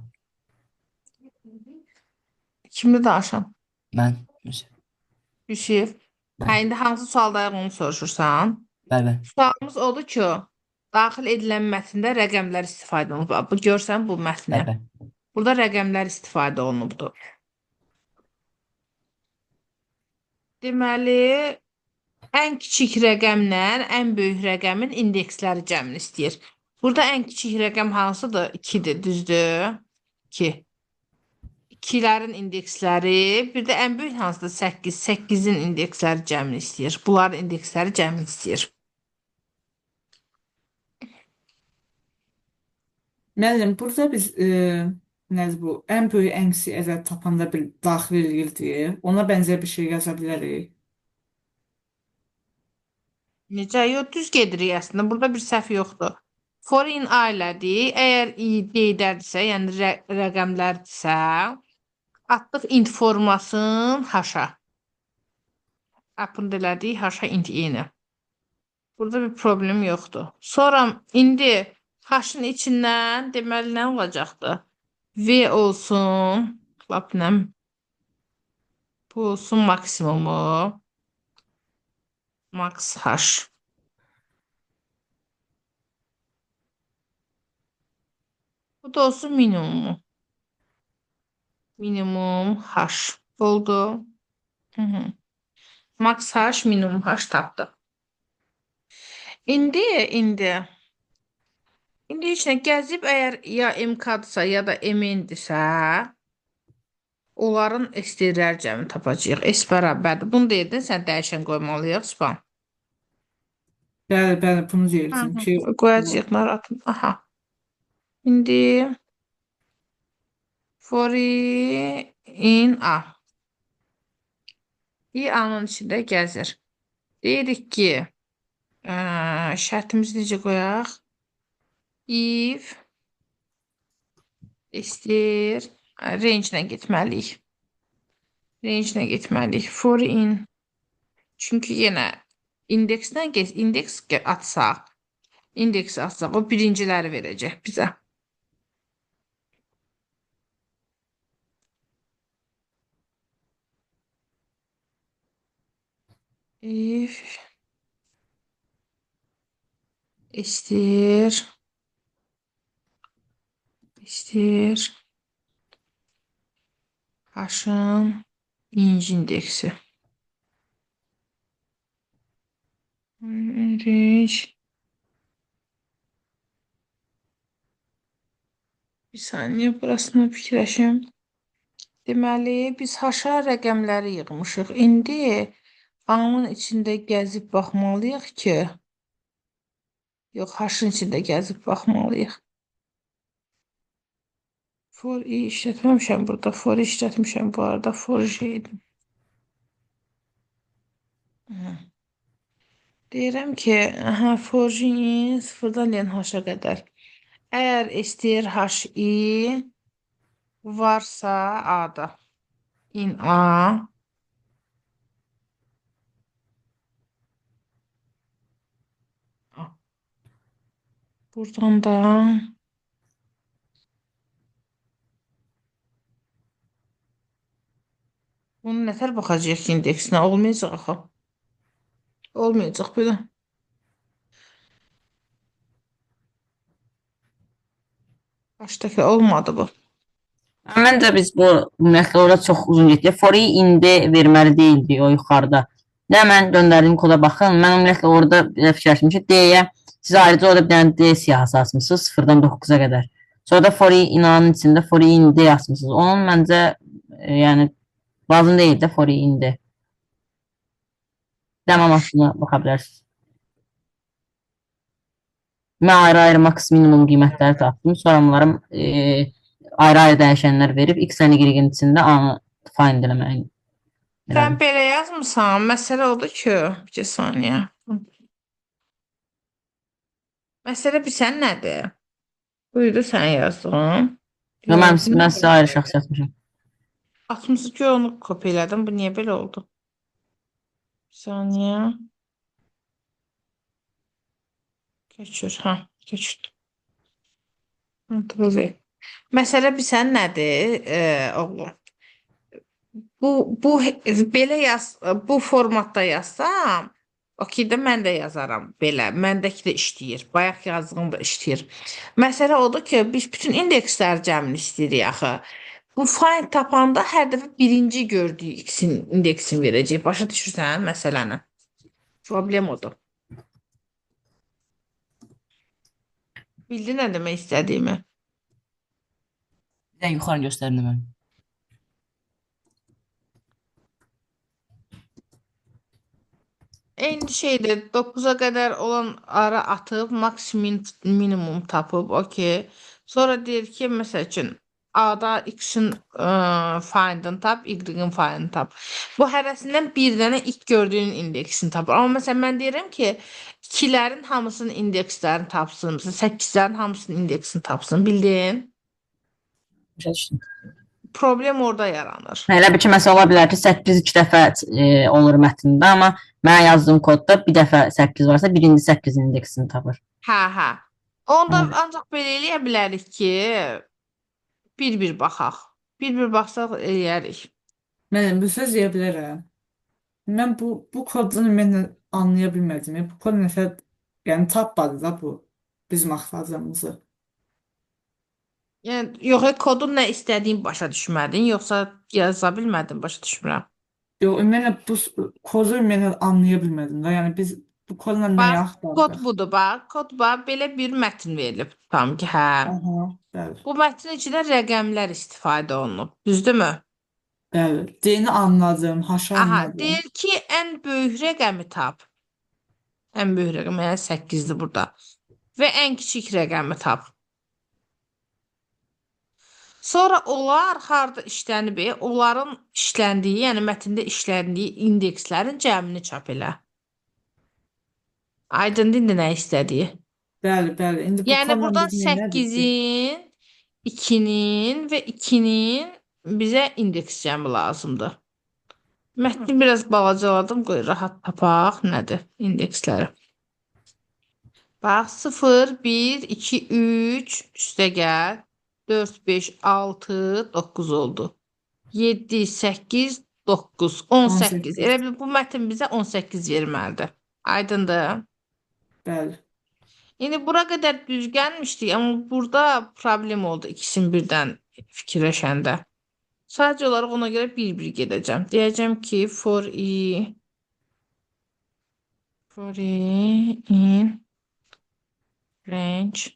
Kimdə danışam? Mən. Müsib. Yusif. Hə, indi hansı sualdayıq onu soruşursan? Bəli. Sualımız odur ki, daxil edilən mətndə rəqəmlər istifadə olunub. Bu görsən bu mətni. Bəli. Burada rəqəmlər istifadə olunubdur. Deməli, ən kiçik rəqəmlə ən böyük rəqəmin indeksləri cəmini istəyir. Burada ən kiçik rəqəm hansıdır? 2-dir, düzdür? 2. 2-lərin indeksləri, bir də ən böyük hansıdır? 8. 8-in indeksləri cəmini istəyir. Bunların indeksləri cəmini istəyir. Müəllim, burada biz nədir bu? Ən böyük ən kiçik ədəd tapanda bir daxil edildi. Ona bənzər bir şey yaza bilərik. Necə? Yox, düz gedirik əslində. Burada bir səhv yoxdur. For in A elədik. Əgər i D-dədirsə, yəni rəqəmlərdirsə, Atdıq int formasın haşa. Append elədik haşa int yeni. Burada bir problem yoxdur. Sonra indi haşın içindən deməli nə olacaqdı? V olsun. Lap nə? Bu olsun maksimumu. Max haş. Bu da olsun minimumu. Minimum haş. Oldu. Hı -hı. Max haş, minimum haş tapdıq. İndi heç nə gəzib əgər ya MK-dırsa ya da MN-dirsə, onların STR-lər cəmi tapacağıq. S bərabərdir. Bunu deyirdin, sən dəyişən qoymalıyıq, spam. Bəli, bəli, bunu deyirdim ki, Qoyacağıq, narahatım. Aha. İndi for in A. I A-nın içində gəzir. Deyirik ki, şərtimizi necə qoyaq? If STR range-nə getməliyik. Range-nə getməliyik. For in. Çünki yenə indeksdən indeks atsaq, o birinciləri verəcək bizə. If STR haşın inci indeksi. Range. Bir saniyə, burasını fikirləşim. Deməli, biz haşa rəqəmləri yığmışıq. İndi A-nın içində gəzib baxmalıyıq ki, yox, haşın içində gəzib baxmalıyıq. For i işlətməmişəm burada. For i işlətmişəm bu arada. For j-dim. Deyirəm ki, for j-in sıfırdan len haşa qədər. Əgər STR HI varsa A-da. In A. Buradan da bunun nətər baxacaq ki, indeksinə? Olmayacaq axı. Olmayacaq belə. Başdakı olmadı bu. Məncə biz bu ümumiyyətlə orada çox uzun getdik. For i indi verməli deyildi o yuxarıda. Nə mən göndərdiyim koda baxın. Mən ümumiyyətlə orada fikirləşdim ki, D-yə siz ayrıca orada bir dənə D siyahısı açmısınız 0-dan 9-a qədər. Sonra da for i inanın içində for i indi yazmısınız. Onun məncə yəni lazım deyil də for i indi. Dəmamasına baxa bilərsiniz. Mən ayrı-ayrı max minimum qiymətləri tapdım. Sonra bunların ayrı-ayrı dəyişənlər verib x-ən y-in içində A-nı find eləməyi. Sən belə yazmısan. Məsələ odur ki, bir saniyə. Məsələ bilsən nədir? Buydu sən yazdın. Mən sizə ayrı şəxs yazmışam. 62 onu kopyaladım. Bu niyə belə oldu? Bir saniyə. Keçir. Keçir. Məsələ bilsən nədir, oğlum? Bu belə bu formatda yazsam, okey də mən də yazaram belə. Məndəki də işləyir. Bayaq yazdığım da işləyir. Məsələ odur ki, biz bütün indekslər cəmini istəyirik axı. Bu find tapanda hər dəfə birinci gördüyü x-in indeksini verəcək. Başa düşürsən məsələni? Problem odur. Bildin nə demək istədiyimi? Bir də yuxarı göstərin mən. Eyni şeydir. 9-a qədər olan ara atıb, maksimum minimum tapıb, okey. Sonra deyir ki, məsəl üçün A-da x-in find'ını tap, y-in find'ını tap. Bu hərəsindən bir dənə ilk gördüyün indeksini tapır. Amma məsələn mən deyirəm ki, 2-lərin hamısının indekslərini tapsın, 8-lərin hamısının indeksini tapsın, bildin? Başa düşdüm. problem orada yaranır. Elə bir ki, məsələn, ola bilər ki, 8 2 dəfə olur mətndə, amma mən yazdığım kodda bir dəfə 8 varsa, birinci 8 indeksini tapır. Hə. Onda Hə. ancaq belə eləyə bilərik ki, bir-bir baxaq. Bir-bir baxsaq eləyərik. Mən bir söz deyə bilərəm. Mən bu kodunu mən anlaya bilmədim. Bu kod nəsə yəni tapmadı da bu bizim axtardığımızı. Yəni yox, kodun nə istədiyin başa düşmədin, yoxsa yaza bilmədin, başa düşmürəm. Yox, ümumiyyətlə bu kodu ümumiyyətlə anlaya bilmədim də. Yəni biz bu kodla nəyi Bax, kod axtardıq? budur, bax. Kod bax, belə bir mətn verilib. Tam ki, hə. Aha, bəli. Bu mətnin içində rəqəmlər istifadə olunub. Düzdürmü? Bəli. D-ni anladım, H-ı Aha, anladım. deyir ki, ən böyük rəqəmi tap. Ən böyük rəqəm, yəni 8-dir burada. Və ən kiçik rəqəmi tap. Sonra onlar harda işlənib, onların işləndiyi, yəni mətndə işləndiyi indekslərin cəmini çap elə. Aydın indi nə istədiyi? Bəli, bəli. İndi bu Yəni kodla buradan biz neynədik ki? 8-in, 2-nin və 2-nin bizə indeks cəmi lazımdır. Mətni biraz balacaladım, qoy rahat tapaq nədir indeksləri. Bax 0, 1, 2, 3 üstə gəl. 4, 5, 6, 9 oldu. 7, 8, 9, 18. 18. Elə bil bu mətn bizə 18 verməlidir. Aydındır? Bəli. İndi bura qədər düz gəlmişdik, amma burada problem oldu ikisini birdən fikirləşəndə. Sadəcə olaraq ona görə bir-bir gedəcəm. Deyəcəm ki, for in range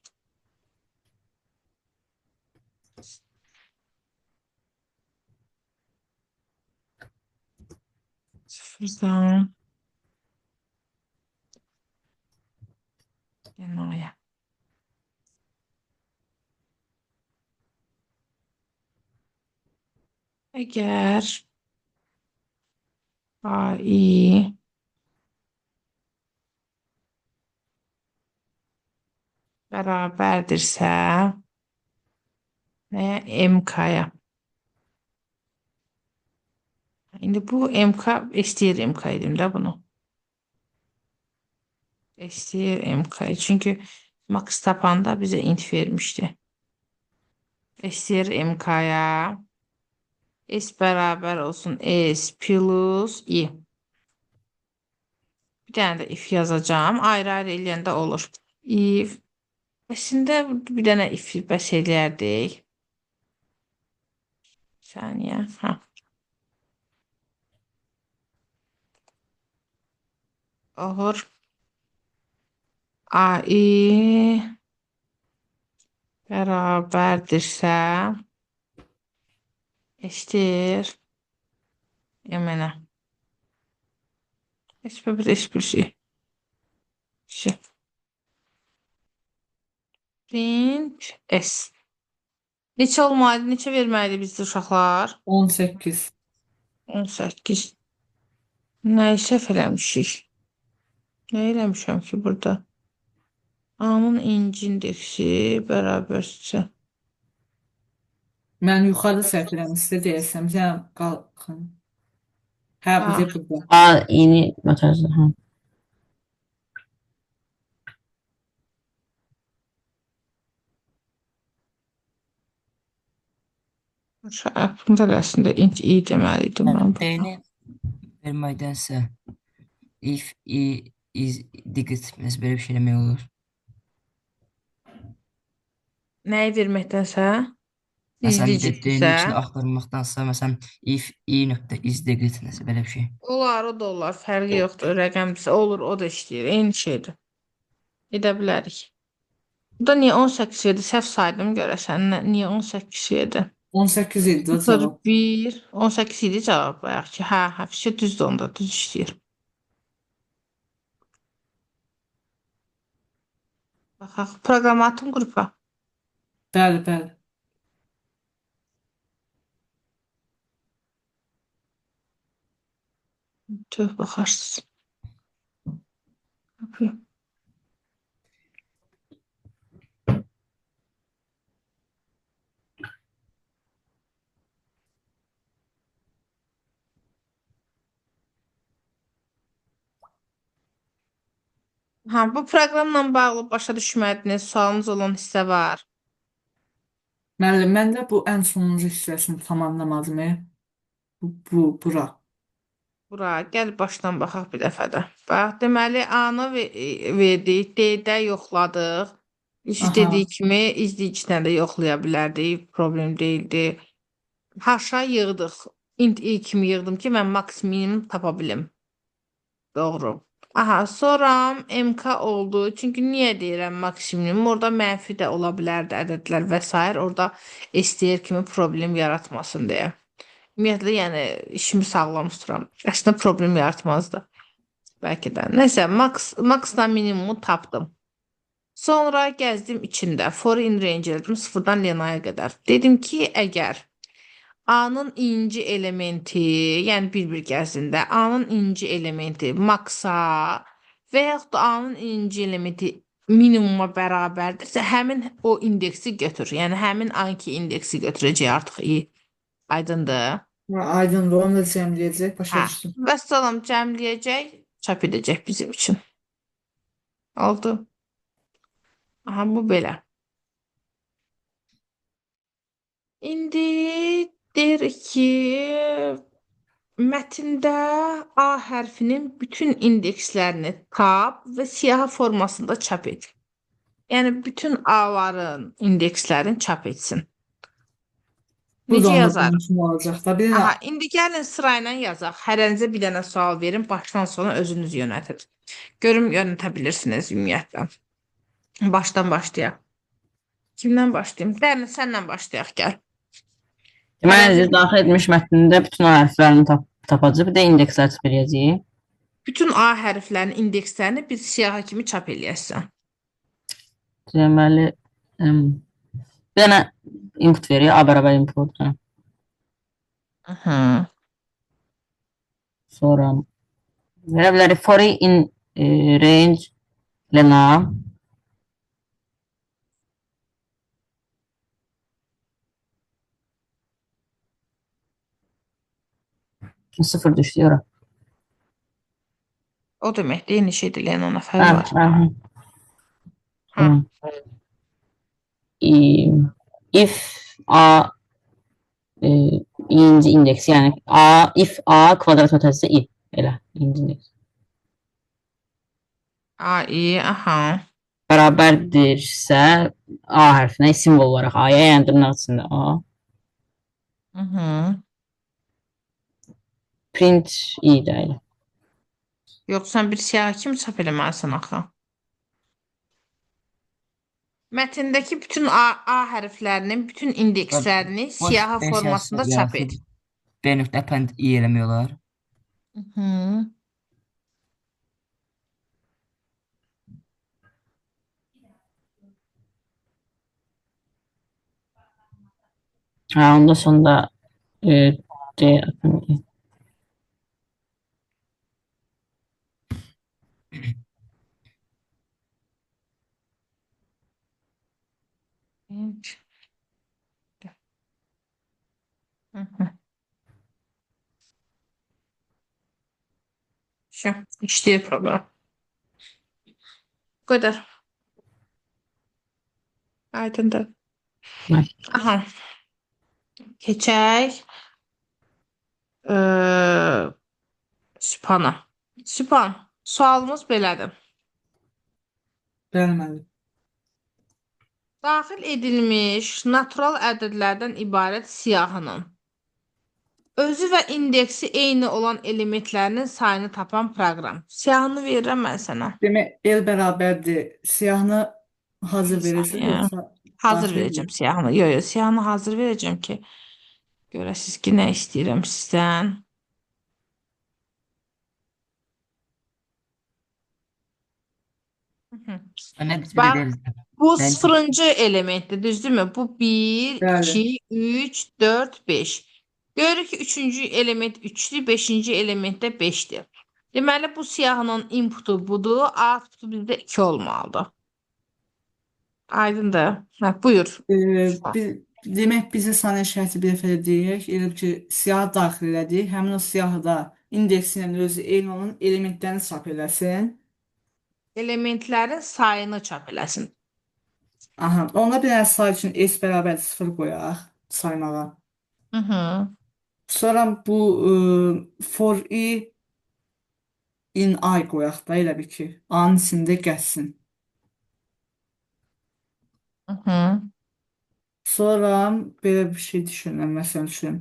sıfırdan Genaya. Əgər AI bərabərdirsə nəyə? MK-ya. İndi bu MK, istəyir MK edim də bunu. İstəyir MK. Çünki max tapanda bizə int vermişdi. İstəyir MK-ya. S bərabər olsun S plus I. Bir dənə də if yazacağım. Ayrı-ayrı eləyəndə olur. If. Əslində bir dənə if bəs eləyərdik. Saniyə. Ha. Olur. AI bərabərdirsə eşitdir. Yemenə. S plus I. Print S. Neçə olmalıdır? Neçə verməlidir bizdə uşaqlar? 18. 18. Nə səhv eləmişik? Nə eləmişəm ki burada? A-nın inci indeksi bərabərsə. Mən yuxarı səhv eləmişsə deyəsəm, sən qalxın. Hə, bu Ha. da burada. A, yeni material. Hə. Aklımda əslində int I deməliydim mən burada. D-ni verməkdənsə if I is digit mesela böyle bir şey demək olur. Nəyi verməkdənsə? Məsələn, İzləyicisi D-nin isə. içində axtarmaqdansa, məsələn, if I nöqtə is digit nəsə belə bir şey. Olar, o da olar. Fərqi yoxdur. Rəqəmdirsə olur, o da işləyir. Eyni şeydir. Edə bilərik. Bu da niyə 18 verdi? Səhv saydım görəsən. Niyə 18 verdi? 18 idi o 0, cavab. 1, 18 idi cavab bayaq ki. Hə, şey düzdür onda, düz işləyir. Baxaq, proqramatım qrupa. Bəli, bəli. Tüh, baxarsınız. Bakayım. Ha, bu proqramla bağlı başa düşmədiyiniz sualınız olan hissə var. Müəllim, mən də bu ən sonuncu hissəsini tamamlamadım. Bura. Bura, gəl başdan baxaq bir dəfə də. Bax, deməli, A-nı verdik, D-də yoxladıq. Aha. Dediyi kimi izləyicidən də yoxlaya bilərdik, problem deyildi. H-a yığdıq. Int i kimi yığdım ki, mən max minimum tapa bilim. Doğru. Aha, sonra MK oldu. Çünki niyə deyirəm maksimum? Orada mənfi də ola bilərdi ədədlər və s. Orada STR kimi problem yaratmasın deyə. Ümumiyyətlə, yəni işimi sağlam tuturam. Əslində problem yaratmazdı. Bəlkə də. Nəysə, maxdan minimumu tapdım. Sonra gəzdim içində. For in range elədim sıfırdan Lena'ya qədər. Dedim ki, əgər A-nın inci elementi, yəni bir-bir gəzində A-nın inci elementi maxa və yaxud da A-nın inci elementi minimuma bərabərdirsə, həmin o indeksi götür. Yəni həmin anki indeksi götürəcək artıq i. Aydındır? Aydındır, onu da cəmləyəcək, başa Hə. düşdüm. Və salam cəmləyəcək, çap edəcək bizim üçün. Oldu. Aha, bu belə. İndi deyirik ki, mətndə A hərfinin bütün indekslərini tap və siyahı formasında çap et. Yəni bütün A-ların indekslərini çap etsin. Bu da Necə onda yazarım? bunun kimi olacaq da. Bir Aha, də indi gəlin sırayla yazaq. Hərənizə bir dənə sual verin, başdan sona özünüz yönətin. Görüm yönətə bilirsiniz ümumiyyətlə. Başdan başlayaq. Kimdən başlayayım? Dərin, səndən başlayaq, gəl. Deməli, daxil etmiş mətnində bütün o hərflərini tapacaq, bir də indekslər çıxıb eləyəcəyik. Bütün A hərflərinin indekslərini bir siyahı kimi çap eləyəsən. Deməli, bir dənə input veriyor, A bərabər input. Sonra verə bilərik for in range Lena. Sıfır düşdü ora. O deməkdir, eyni şeydir, Lena ona fərq var. If A inci indeks, yəni if A kvadrat ötəsi I. Elə, inci indeks. A, i, aha. Bərabərdirsə A hərfinə simvol olaraq A-ya, yəni dırnaq içində A. Print I də elə. Yox, sən bir siyahı kimi çap eləməlisən axı. Mətndəki bütün A hərflərinin bütün indekslərini siyahı formasında çap et. B nöqtə append i eləmək olar. Onda sonunda D append I. Şu, işləyir proqram. Bu qədər. Aydındır. Aha. Keçək. Sübhana. Sübhan, sualımız belədir. Bəli. Daxil edilmiş natural ədədlərdən ibarət siyahının özü və indeksi eyni olan elementlərinin sayını tapan proqram. Siyahını verirəm mən sənə. Demək, L bərabərdir. Siyahını hazır verəcək, yoxsa Hazır daxil verəcəm siyahını. Yox, siyahını hazır verəcəm ki, görəsiz ki, nə istəyirəm sizdən. Bax, bu sıfırıncı elementdir, düzdürmü? Bu 1, Bəli. 2, 3, 4, 5. Görürük ki, üçüncü element 3'dür, beşinci element də 5'dir. Deməli, bu siyahının inputu budur, outputu bizdə 2 olmalıdır. Aydındır. Buyur. Demək, bizə saniyə şərti bir dəfə deyək. Elə ki, siyahı daxil elədik. Həmin o siyahıda indeksi ilə özü eyni olan elementlərini çap eləsin. elementlərin sayını çap eləsin. Aha, ona bir dənə say üçün S bərabər 0 qoyaq saymağa. Hı hı. Sonra bu for i in I qoyaq da elə bir ki, A-nın içində gəlsin. Hı hı. Sonra belə bir şey düşünürəm, məsəl üçün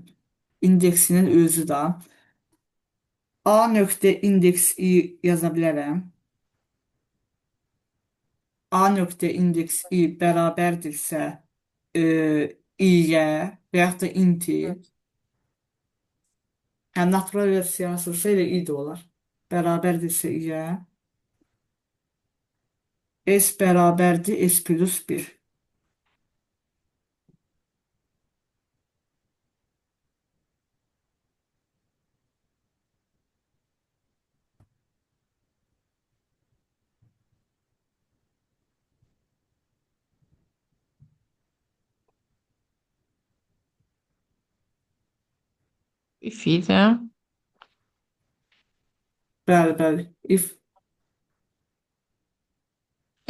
indeksinin özü də A nöqtə indeks i yaza bilərəm. A nöqtə indeks i bərabərdirsə i-yə və yaxud da int-i, yəni natural versiyası olsa elə i də olar. Bərabərdirsə i-yə s bərabərdir s plus 1. If idi. Bəli, bəli. If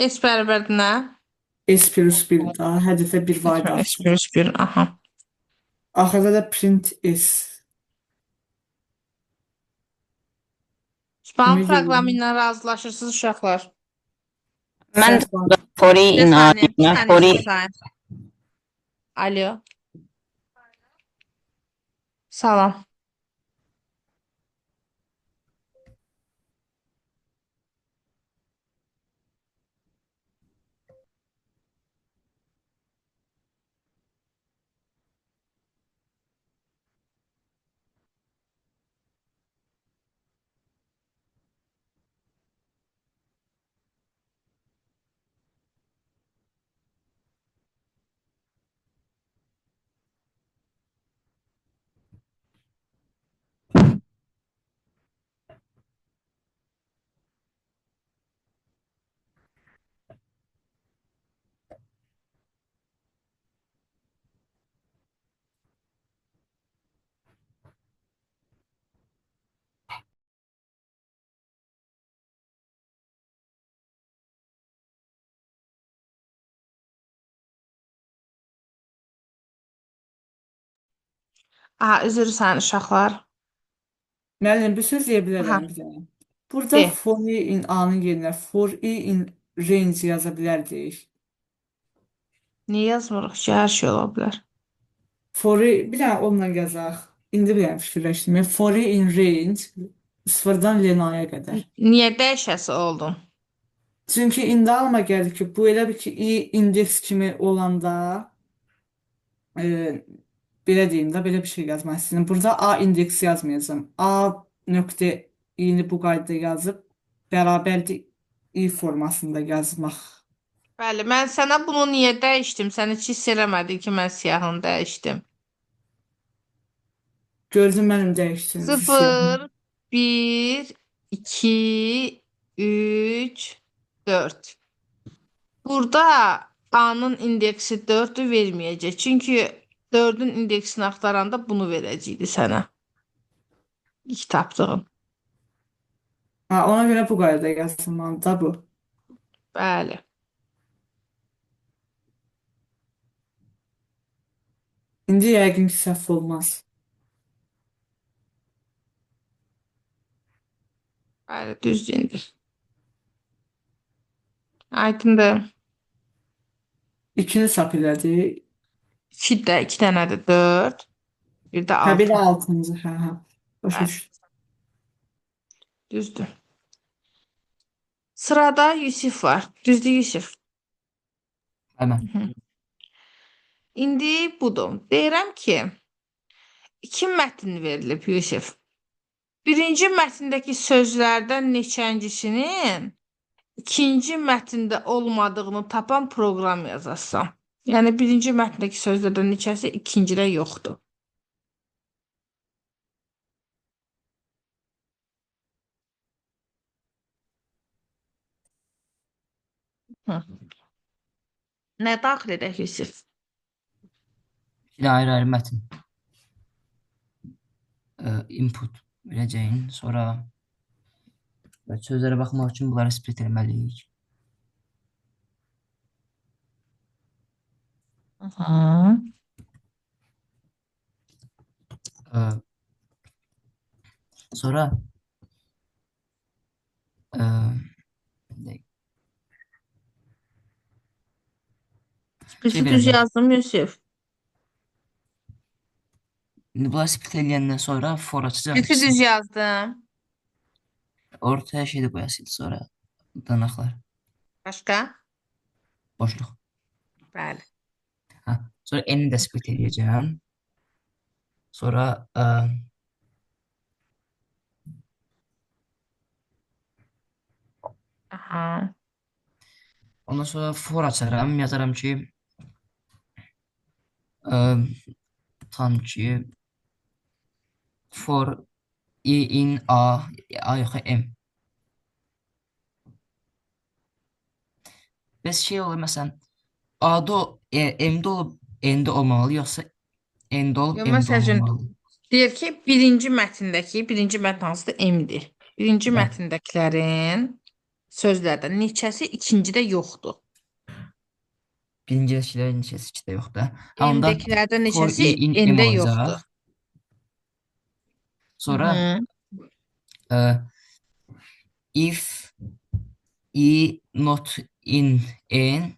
S bərabərdir nə? s plus 1 daha hədəfə bir var S daxil. plus 1. Aha. Axırda da print s. Span Ümid proqramı edirəm. ilə razılaşırsınız uşaqlar. Mən Səhv var. for i Bir in A saniyə, bir deyirəm. saniyə For i susayın. Alo. Salam. Aha, üzr istəyirəm uşaqlar. Müəllim, bir söz deyə Aha, bilərəm bir dənə. Burada de. for i in A-nın yerinə for i in range yaza bilərdik. Niyə yazmırıq ki, hər şey ola bilər. For i bir dənə onunla yazaq. İndi bir dənə fikirləşdim. For i in range sıfırdan Lena'ya qədər. Niyə dəyişəsi oldun? Çünki indi alma gəlir ki, bu elə bir ki, i indeks kimi olanda e, belə deyim də, belə bir şey yazmaq istəyirəm. Burada A indeksi yazmayacağım. A nöqtə i-ni bu qaydada yazıb bərabərdir i formasında yazmaq. Bəli, mən sənə bunu niyə dəyişdim? Sən heç hiss eləmədin ki, mən siyahını dəyişdim. Gördüm mənim dəyişdiyinizi siyahını. 0, 1, 2, 3, 4. Burada A'nın indeksi 4'ü verməyəcək. Çünki 4'ün indeksini axtaranda bunu verəcəkdi sənə. İlk tapdığın. Ha, ona görə bu qaydada yazılmalı da bu. Bəli. İndi yəqin ki, səhv olmaz. Bəli, düzdür. Aydındır. İkini çap elədi. 2 dənədir 4. Bir də Hə, bir 6. də altıncı. Hə, hə. Başa Bəli, düşdüm. düzdür. Sırada Yusif var. Düzdür Yusif. Hemen. İndi budur. Deyirəm ki, 2 mətn verilib Yusif. Birinci mətndəki sözlərdən neçəncisinin ikinci mətndə olmadığını tapan proqram yazasan. Yəni birinci mətndəki sözlərdən neçəsi ikincidə yoxdur. Hı. Nə daxil edək Yusuf? İki ayrı metin. Input vereceğin sonra Və sözlərə baxmaq üçün bunları split etməliyik. Aha. Ə, Sonra ə, Birisi düz verəcəm. yazdım Yusuf. İndi bunları split eləyəndən sonra for açacağım. Birisi düz yazdım. Ortaya şey də qoyasıydı sonra. Dırnaqlar. Başqa? Boşluq. Bəli. Sonra n-i də split eləyəcəm. Sonra Aha. ondan sonra for açaram. Yazaram ki tutalım ki for i in a yox m. Bəs şey olur məsələn a-da m-də olub n-də olmamalı yoxsa n-də olub Yox, m-də məsəl üçün olmamalı? deyir ki, birinci mətn hansıdır? M-dir. Birinci Bəli. mətndəkilərin sözlərdən neçəsi ikincidə yoxdur? Birincilərin neçəsi ikidə yoxdur. Ha onda M-dəkilərdən for neçəsi i in m N-də olacaq. yoxdur? Sonra if i not in n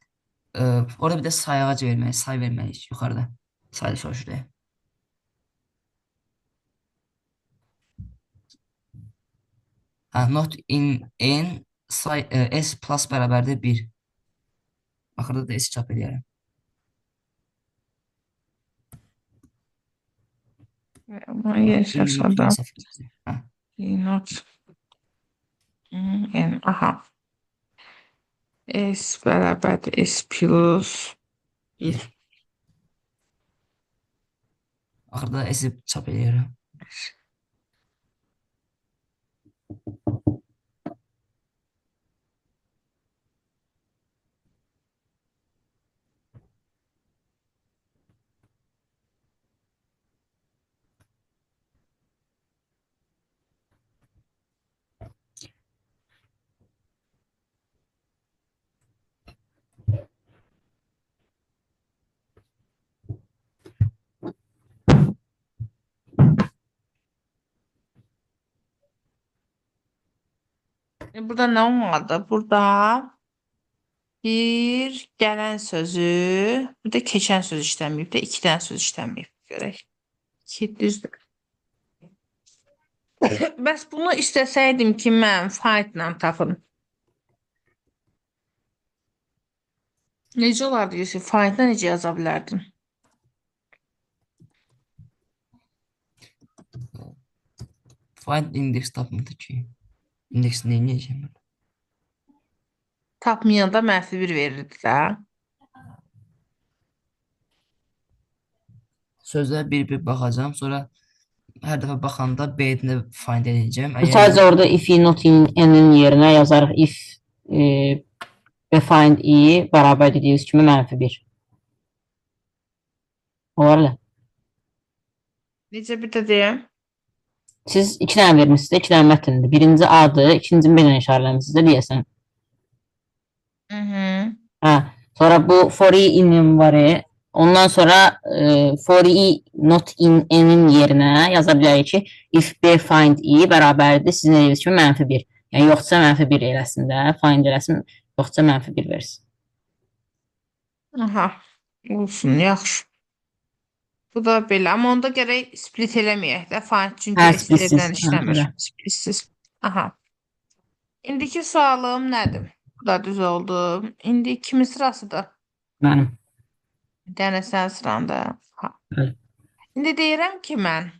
orada bir də say ağacı verməliyik, say verməliyik yuxarıda. Saylı soruşdu. Not in n say s plus bərabərdir 1. Axırda da s çap edərəm. Amma yaşasadım. Not N. Aha. S bərabərdir S plus 1. Axırda s-i çap edərəm. Burada nə olmalıdır? Burada bir gələn sözü, bir də keçən söz işləməyib də, iki dənə söz işləməyib. Görək. İki düzdür. Bəs bunu istəsəydim ki, mən faytla tapım. Necə olardı Yusuf? Faytla necə yaza bilərdim? Find index tapmadı ki. İndeks nə edəcəm? Tapmayanda -1 verirdi də. Sözlərə bir-bir baxacağam. Sonra hər dəfə baxanda B-də find edəcəm. Sadəcə orada if i not in n-in yerinə yazarıq if və find i bərabər dediyiniz kimi -1. Olar elə. Necə bir də deyəm? Siz iki dənə vermişsiniz də, iki dənə mətndir. Birinci A-dır, ikinci B ilə işarələmişsiniz də deyəsən. Sonra bu for i in var. Ondan sonra for i not in n-in yerinə yaza bilərik ki, if b find i bərabərdir sizin dediyiniz kimi -1. Yəni yoxsa -1 eləsin də, find eləsin, yoxsa -1 versin. Aha. Olsun, yaxşı. Bu da belə. Amma onda gərək split eləməyək də. Find çünki STR-dən işləmir. Splitsiz. Aha. İndiki sualım nədir? Bu da düz oldu. İndi kimin sırasıdır? Mənim. Dənə sən sıranda. Ha. İndi deyirəm ki, mən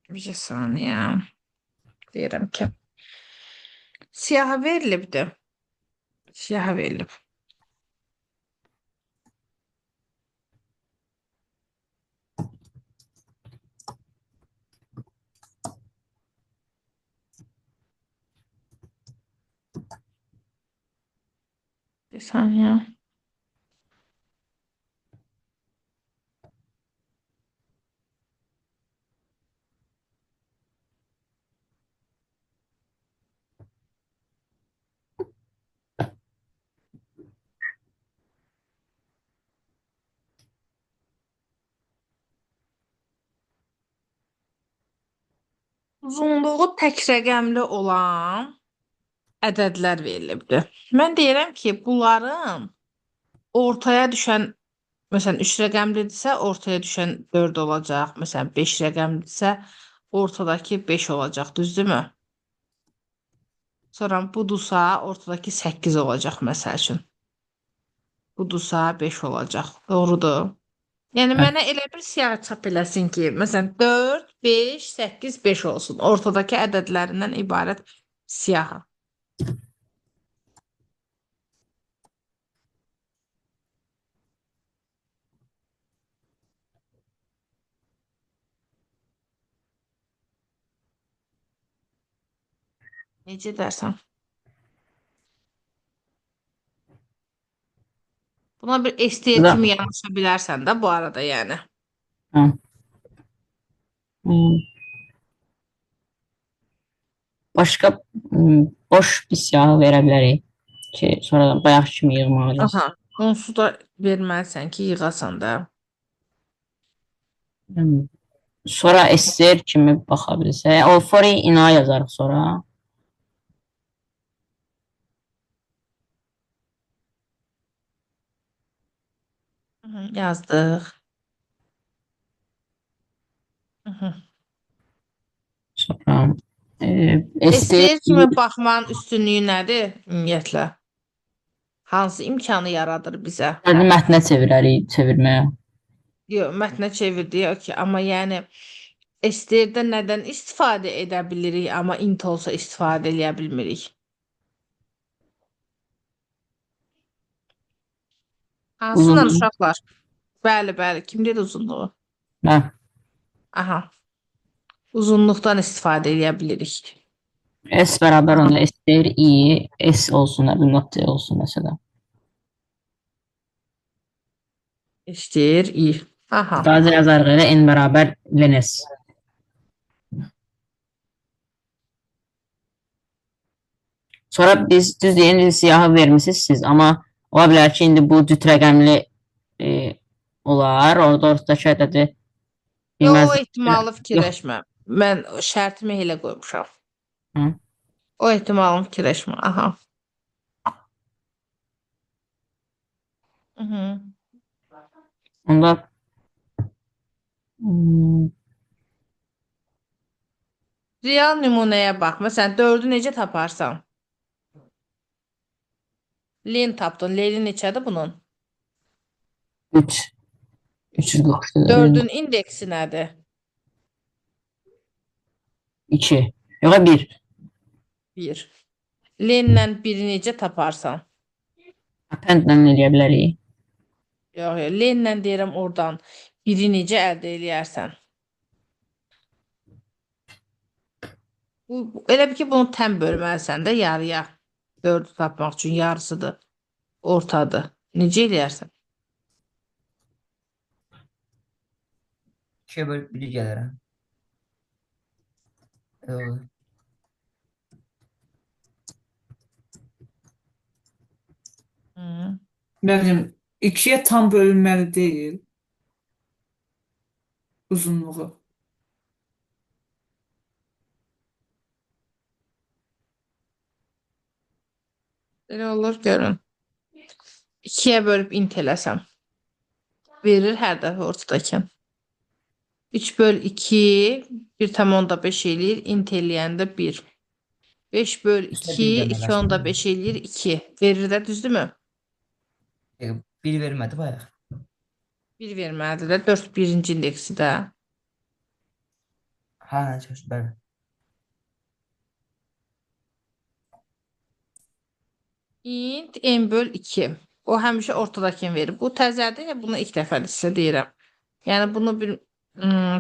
bir saniyə. Deyirəm ki, siyahı verilibdir. Siyahı verilib. Bir saniyə. Uzunluğu tək rəqəmli olan ədədlər verilibdir. Mən deyirəm ki, bunların ortaya düşən, məsələn, 3 rəqəmlidirsə, ortaya düşən 4 olacaq. Məsələn, 5 rəqəmlidirsə, ortadakı 5 olacaq, düzdürmü? Sonra budursa, ortadakı 8 olacaq, məsəl üçün. Budursa 5 olacaq. Doğrudur. Yəni Hə, mənə elə bir siyahı çap eləsin ki, məsələn 4, 5, 8, 5 olsun. Ortadakı ədədlərindən ibarət siyahı. Necə dərsən? Buna bir STR burada, kimi yanaşa bilərsən də bu arada yəni. hə, hmm, başqa boş bir siyahı verə bilərik ki, sonradan bayaq kimi yığmalıyız. Aha. Onsuz da verməlisən ki, yığasan da. Sonra STR kimi baxa bilsək, o for ina yazarıq sonra. Yazdıq. Sonra STR kimi baxmanın üstünlüyü nədir ümumiyyətlə? Hansı imkanı yaradır bizə? mətnə çevirərik, çevirməyə. Yox, mətnə çevirdik, okey. Amma yəni STR-də nədən istifadə edə bilirik, amma int olsa istifadə edə bilmirik? Hansından Uzunluğu. uşaqlar? Bəli, bəli. Kim dedi uzunluğu? Hə, Aha. Uzunluqdan istifadə edə bilirik. S bərabər onda STR i, S olsun, nə bilim, not D olsun məsələn. STR i. Aha. Daha yazarıq elə n bərabər ln S. Sonra biz düz deyən siyahı vermisiniz siz, amma ola bilər ki, indi bu cüt rəqəmli olar. Orada ortadakı ədədi Yox, o bilməz. ehtimalı Yox. fikirləşmə. Mən şərtimi elə qoymuşam. Hı. O ehtimalını fikirləşmə. Aha. Mhm. Onda Real nümunəyə bax. Məsələn, 4-ü necə taparsan? Len tapdın. Leni neçədir bunun? 3. 344. 4-ün indeksi nədir? 2. Yox, 1. 1. Lenlə 1-i necə taparsan? Appendlə eləyə bilərik. Yox, yox. Lenlə deyirəm oradan 1-i necə əldə eləyərsən? Elə bir ki, bunu təm bölməlisən də yarıya. 4-ü tapmaq üçün yarısıdır. Ortadır. Necə eləyərsən? 2-yə bölüb 1 gələrəm. Olur. Hı. Bəli, 2-yə tam bölünməli deyil uzunluğu. Belə olur, görün. 2-yə bölüb int eləsəm. Verir hər dəfə ortadakı. 3 böl 2, 1,5 eləyir. Int eləyəndə 1. 5 böl Üstə 2, bir dənə 2,5 eləyir 2. Verir də, düzdürmü? 1 vermədi bayaq. 1 verməlidir də. 4 birinci indeksi də. Hə, bəli. Int n böl 2. O həmişə ortadakini verir. Bu təzədir. Bunu ilk dəfədir sizə deyirəm. Yəni bunu bir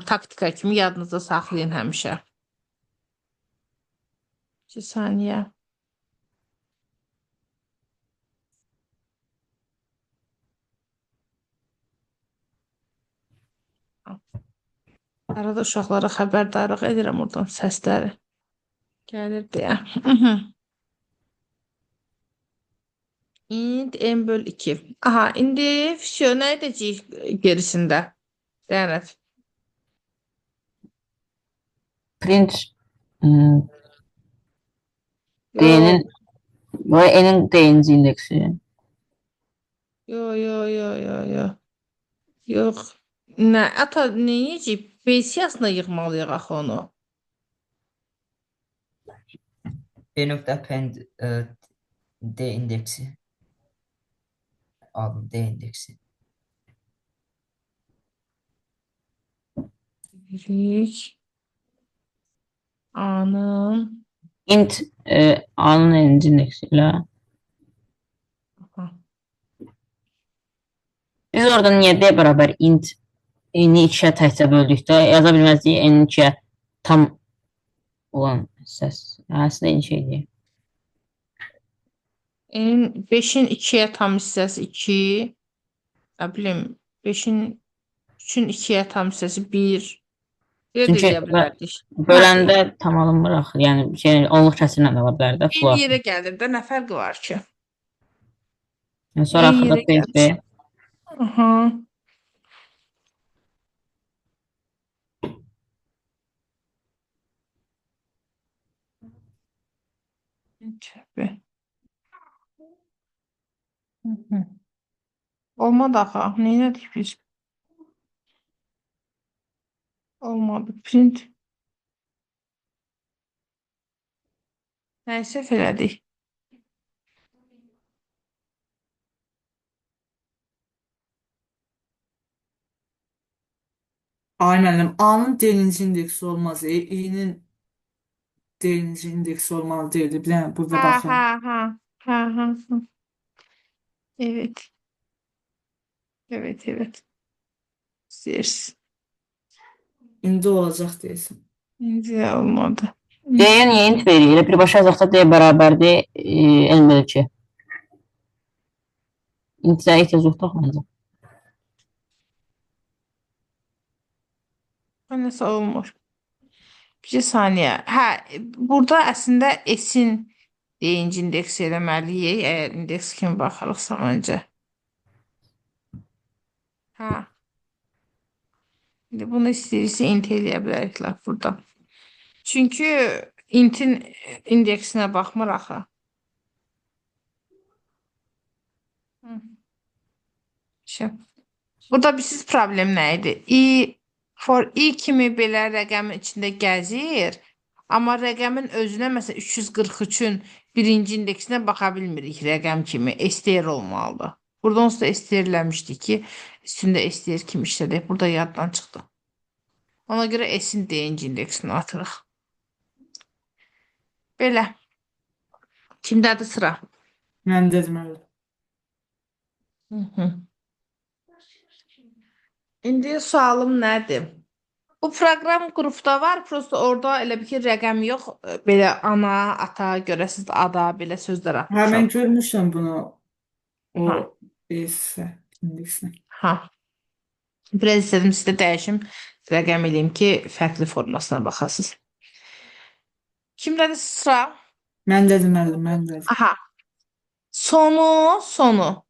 taktika kimi yadınızda saxlayın həmişə. 2 saniyə. Arada uşaqlara xəbərdarlıq edirəm oradan səsləri. Gəlir deyə. Int n böl 2. Aha, indi fisio nə edəcəyik gerisində? Dəyənət. Print Hmm, Yox. D'nin və N'in D'inci indeksi. Yox, yox, yox, yox, yox. Yox. Nə, ata neyəcək? B siyahısına yığmalıyıq axı onu. B.append D indeksi. Adım D indeksi. Birik. A'nın. Int A'nın N'inci indeksi ilə. Aha. Biz orada niyə D bərabər int N'i 2-yə təkcə böldükdə yaza bilməzdik N'in 2-yə tam olan səs. Əslində eyni şeydir. N'in 5'in 2'ye tam hissəsi 2. Nə bilim 5'in 3'ün 2'ye tam hissəsi 1. Belə də Çünki eləyə bilərdik. böləndə tam alınmır axı. Yəni şey, onluq kəsrlə də ola bilər də. Bir yerə gəlir də nə fərqi var ki? Yəni, sonra Bir axırda yerə print B. gəlir. Aha. Çəpi. Olmadı axı. Neylədik biz? Olmadı. Print. Nəysə elədik. Ay müəllim, A'nın D'ninci indeksi olmaz. İ'nin D'ninci indeksi olmalı deyildi. Bir dənə burada Ha baxın. ha ha. Ha ha ha. Evet. Evet evet. İstəyirsiz. İndi olacaq deyəsən. İndi olmadı. D'yə niyə int veririk? Elə birbaşa yazaqda D bərabərdir N bölü 2. İntizə ehtiyac yoxdur axı məncə. Nəsə olmur. Bir saniyə. Hə, burada əslində S-in deyinci indeksi eləməliyik. Əgər indeks kimi baxırıqsa öncə. Hə. İndi bunu istəyirsə int eləyə bilərik laf burada. Çünki intin indeksinə baxmır axı. Hı. Şey. Burada bilirsiz problem nə idi? For i kimi belə rəqəmin içində gəzir. Amma rəqəmin özünə məsələn 343-ün birinci indeksinə baxa bilmirik rəqəm kimi. STR olmalıdır. Burada onsuz da STR-ləmişdik ki, üstündə STR kimi işlədik. Burada yaddan çıxdı. Ona görə S-in D-inci indeksini atırıq. Belə. Kimdədir sıra? Məndədir müəllim. Hı hı. İndi sualım nədir? Bu proqram qrupda var, prosta orada elə bir ki, rəqəm yox, belə ana, ata, görəsiz ada, belə sözlər Hə, mən atmışam. görmüşəm bunu. O Ha, S indeksini. ha. Biraz istədim sizdə dəyişim, rəqəm eləyim ki, fərqli formasına baxasınız. Kimdədir sıra? Məndədir müəllim, məndədir. Aha. Sonu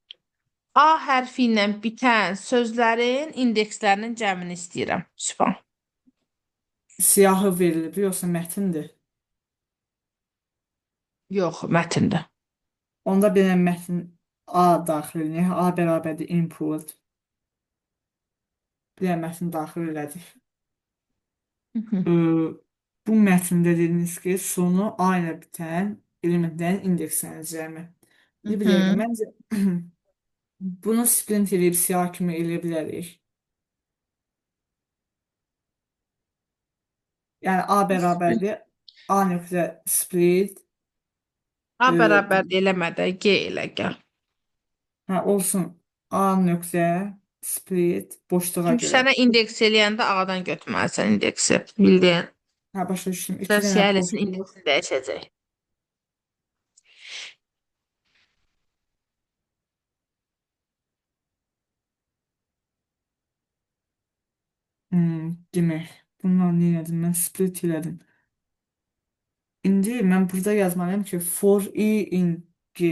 A hərfi ilə bitən sözlərin indekslərinin cəmini istəyirəm. Sübhan. Siyahı verilib, yoxsa mətindir? Yox, mətndə. Onda bir dənə mətin A daxil edək. A bərabərdir input. Bir dənə mətin daxil elədik. Bu mətndə dediniz ki, sonu A ilə bitən elementlərin indekslərinin cəmi. Bir dəqiqə, məncə bunu sprint eləyib siyah kimi eləyə bilərik. Yəni A bərabərdir A nöqtə split. A bərabər eləmədə G elə gəl. Hə, olsun. A nöqtə split boşluğa Çünki görə. sənə indeks eləyəndə A-dan götürməlisən indeksi. Bildiyin. Hə, başa düşdüm. İki Sən dənə siyahısının boşluq. indeksini dəyişəcək. Demək. Bununla nə elədim? Mən split elədim. İndi mən burada yazmalıyam ki, for i in G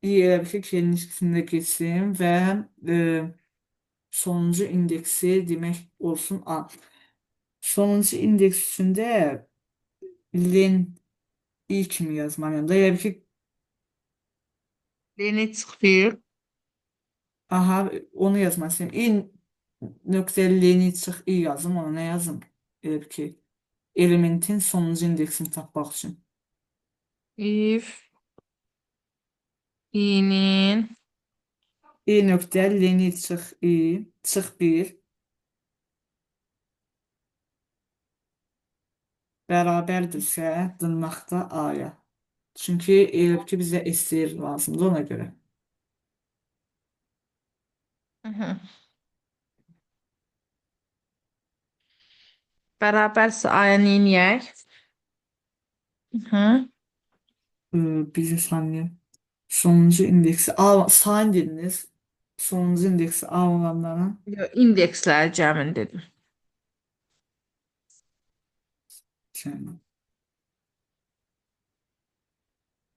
i elə bir şey G-nin içində keçsin və sonuncu indeksi demək olsun A. Sonuncu indeks üçün də len i kimi yazmalıyam da. Yəni ki, Leni çıxır. aha, onu yazmalıyam. i nöqtə leni çıx i yazım, ona nə yazım? Elə ki, elementin sonuncu indeksini tapmaq üçün. If i'nin i nöqtə leni çıx i çıx 1 bərabərdirsə dırnaqda a-ya. Çünki elə ki, bizə STR lazımdır ona görə. Hı-hı. Bərabərsə a'ya neyniyək? Hı. Bir saniye. Sonuncu indeksi a sayın dediniz. Sonuncu indeksi a olanların Yo, indekslər cəmin dedim. şey.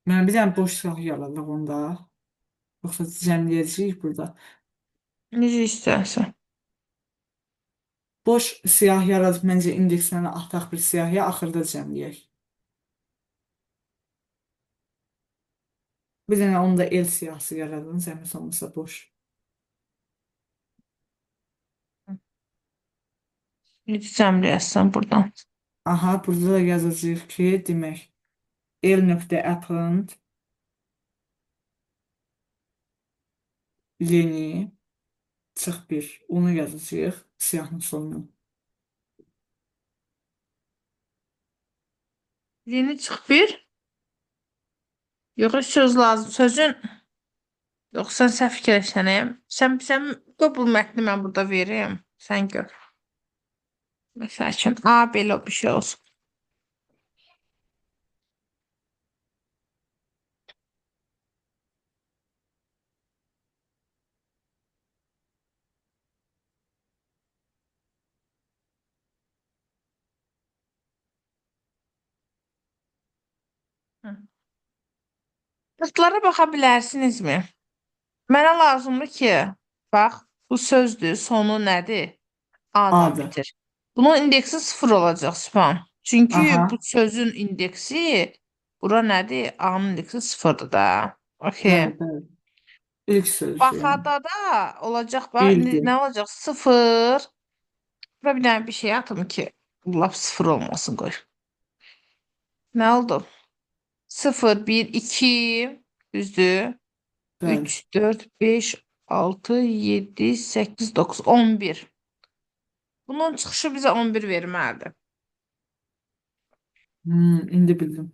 Mən bir dənə boş siyahı yaradaq onda. Yoxsa cəmləyəcəyik burada. Necə istərsən. Boş siyah yaradıb məncə indekslərini ataq bir siyahıya, axırda cəmləyək. Bir dənə onu da el siyahısı yaradın, zəhmət olmasa boş. Necə cəmləyəsən buradan? Aha, burada da yazacağıq ki, demək, l.append Leni çıx 1. Onu yazacağıq siyahın sonuna. Leni çıx bir. Yox, söz lazım. Sözün yox, sən səhv fikirləşənəyəm. Sən qoy bu mətni mən burada verim. Sən gör. Məsəl üçün, A belə bir şey olsun. Hı. Qıtlara baxa bilərsinizmi? Mənə lazımdır ki, bax, bu sözdür, sonu nədir? A-dan A'dır. bitir. Bunun indeksi 0 olacaq, Sübhan. Çünki Aha, bu sözün indeksi bura nədir? A-nın indeksi 0-dır da. Okey. bəli, bəli. İlk sözdür yəni. Baxada da olacaq, bax, indi İldir. nə olacaq? 0. Bura bir dənə bir şey atım ki, lap 0 olmasın qoy. Nə oldu? 0, 1, 2, düzdür? Bəli. 3, 4, 5, 6, 7, 8, 9, 11. Bunun çıxışı bizə 11 verməlidir. İndi bildim.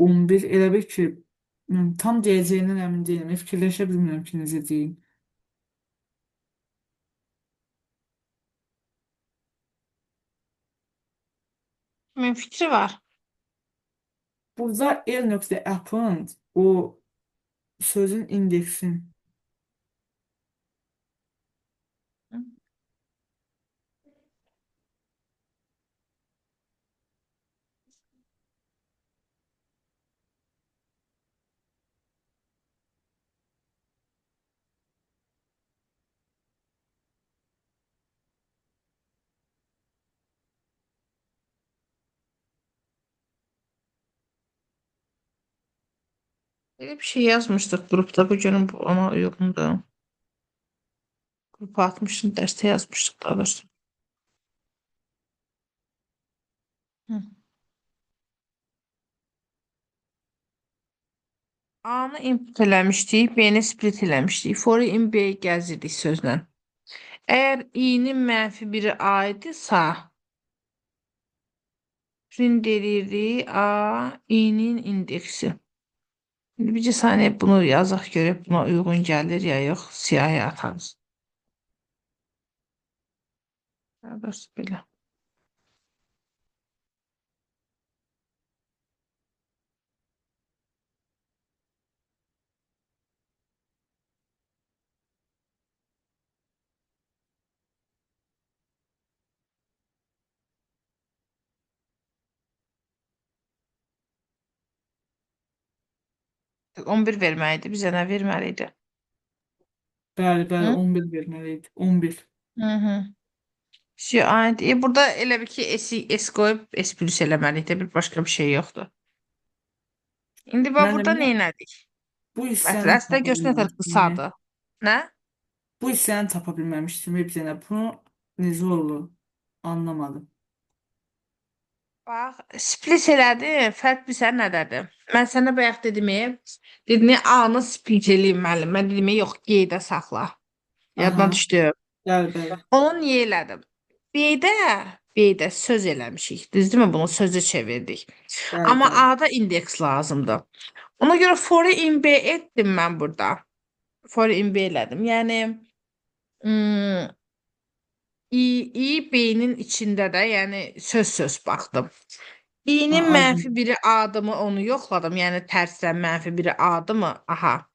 11 elə bil ki, tam deyəcəyindən əmin deyiləm. Fikirləşə bilmirəm ki, necə deyim. Kimin fikri var? Burada l.append o sözün indeksin. Böyle bir şey yazmıştık grupta. Bu günün ona uygundu. Grupa atmıştım. Derste yazmıştık daha doğrusu. Hı. A-nı input eləmişdik, B-ni split eləmişdik. For in B gəzirdik sözlə. Əgər i-nin mənfi biri A idisə, print edirdik A, i-nin indeksi. Şimdi bir saniye bunu yazaq görüb buna uyğun gəlir ya yox, siyahıya atarız. Daha doğrusu belə. Tek 11 verməliydi, bizə nə verməliydi? Bəli, bəli, Hı? 11 verməli idi. 11. Hı hı. Şey, aynı. Burada elə bir ki S qoyub S plus eləməliyik də bir başqa bir şey yoxdur. İndi bax Müəllim, burada nə etdik? bu Məsələn, hissəni əslində tapa görsün nətər bilməmişdim. qısadır. Nə? Bu hissəni tapa bilməmişdim. Bir dənə bunu necə oldu? Anlamadım. Bax, split elədim. Fərq bilsən nədədir? Mən sənə bayaq dedim, dedim A-nı split eləyim müəllim. Mən dedim, yox, G-də saxla. Aha, Yadına düşdü. bəli, bəli. Onu niyə elədim? B-də, B-də söz eləmişik. Düzdürmü? Bunu sözə çevirdik. Bəli, Amma bəli. A-da indeks lazımdır. Ona görə for in B etdim mən burada. For in B elədim. Yəni ım, B-nin içində də, yəni söz baxdım. Ha, I-nin mənfi aydın. biri A-dı mı onu yoxladım. Yəni tərsdən mənfi biri A-dı mı? Aha.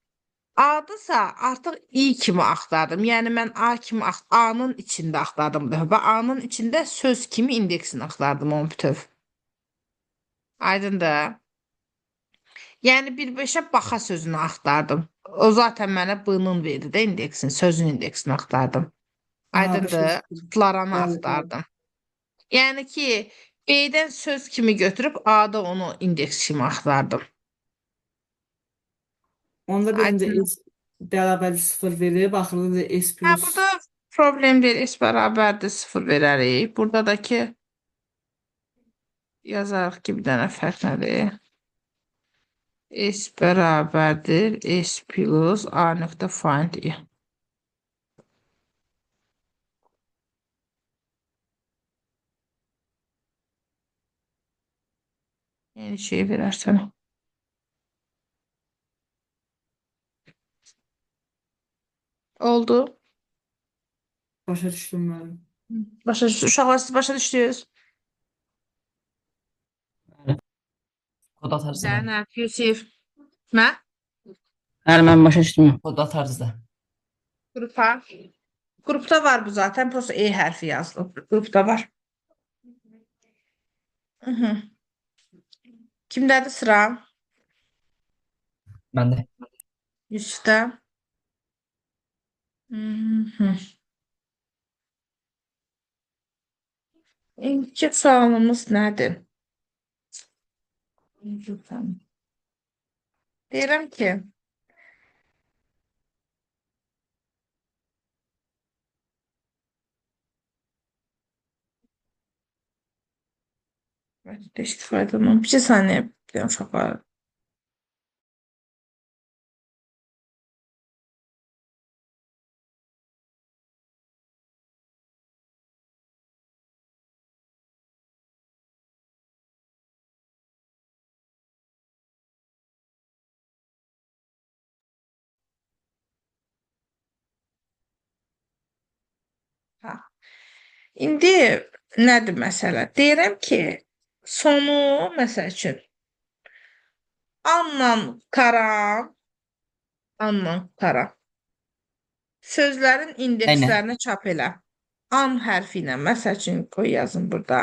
A-dısa artıq I kimi axtardım. Yəni mən A kimi A-nın içində axtardım bu dəfə. Və A-nın içində söz kimi indeksini axtardım onun bütöv. Aydındır. Yəni birbaşa baxa sözünü axtardım. O zaten mənə B-nın verdi də indeksin, sözün indeksini axtardım. Ha, başa Aydındır. düşdüm. Xıtlaranı Bəli, bəli. axtardım. Yəni ki, B-dən söz kimi götürüb A-da onu indeks kimi axtardım. Onda birində Aydın. S bərabər 0 verib, axırda da S Hə, plus. burada problem deyil. S bərabərdir 0 verərik. Buradakı yazarıq ki, bir dənə fərq nədir? S bərabərdir S plus A nöqtə find I. Yeni şey verərsən. Oldu. Başa düşdüm müəllim. Uşaqlar siz başa düşdünüz? Kod atarsan. Zeynep, Yusif. Nə? Bəli, mən başa düşdüm. Kod atarız da. Qrupa. Qrupda var bu zaten. Prosta E hərfi yazılıb. Qrupda var. Hı -hı. Kimdədir sıra? Məndə. Yusifdə. Hı -hı. İlk sualımız nədir? Deyirəm ki, istifadə olmam. Bir saniyə, bir dənə uşaqlar. Ha. İndi nədir məsələ? Deyirəm ki, sonu məsəl üçün anla qutaran, anla qutaran sözlərin Aynə. indekslərini çap elə. An hərfi ilə məsəl üçün qoy yazın burada.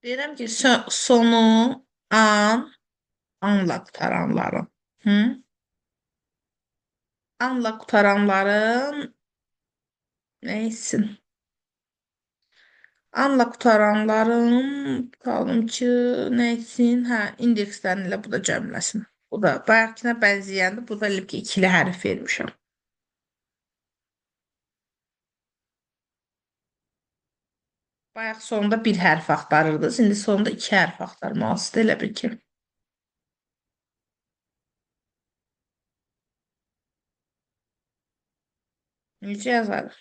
Deyirəm ki, sonu anla qutaranların. Hı? Anla qutaranların nə etsin? Anla qutaranların qalım ki, nə etsin? Hə, indekslərini ilə bu da cəmləsin. Bu da bayaqkına bənzəyəndi. Bu da elə ki, ikili hərf vermişəm. Bayaq sonunda bir hərf axtarırdınız. İndi sonunda iki hərf axtarmalısınız. Elə bil ki. Necə yazarıq?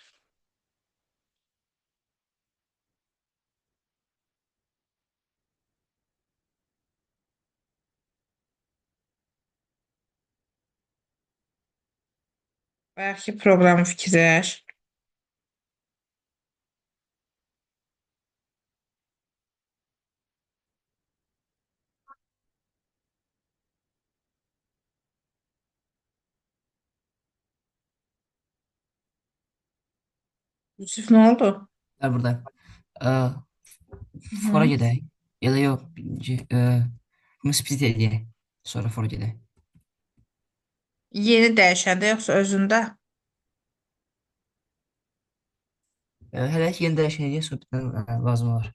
Belki proqramı fikirləş. Yusuf ne oldu? Gel burada. E, Fora Hı. gedək. Ya da yox. Birinci, bunu split edək. Sonra fora gedək. Yeni dəyişəndə yoxsa özündə? Hələ ki yeni dəyişənliyə sonra bir dənə lazım olar.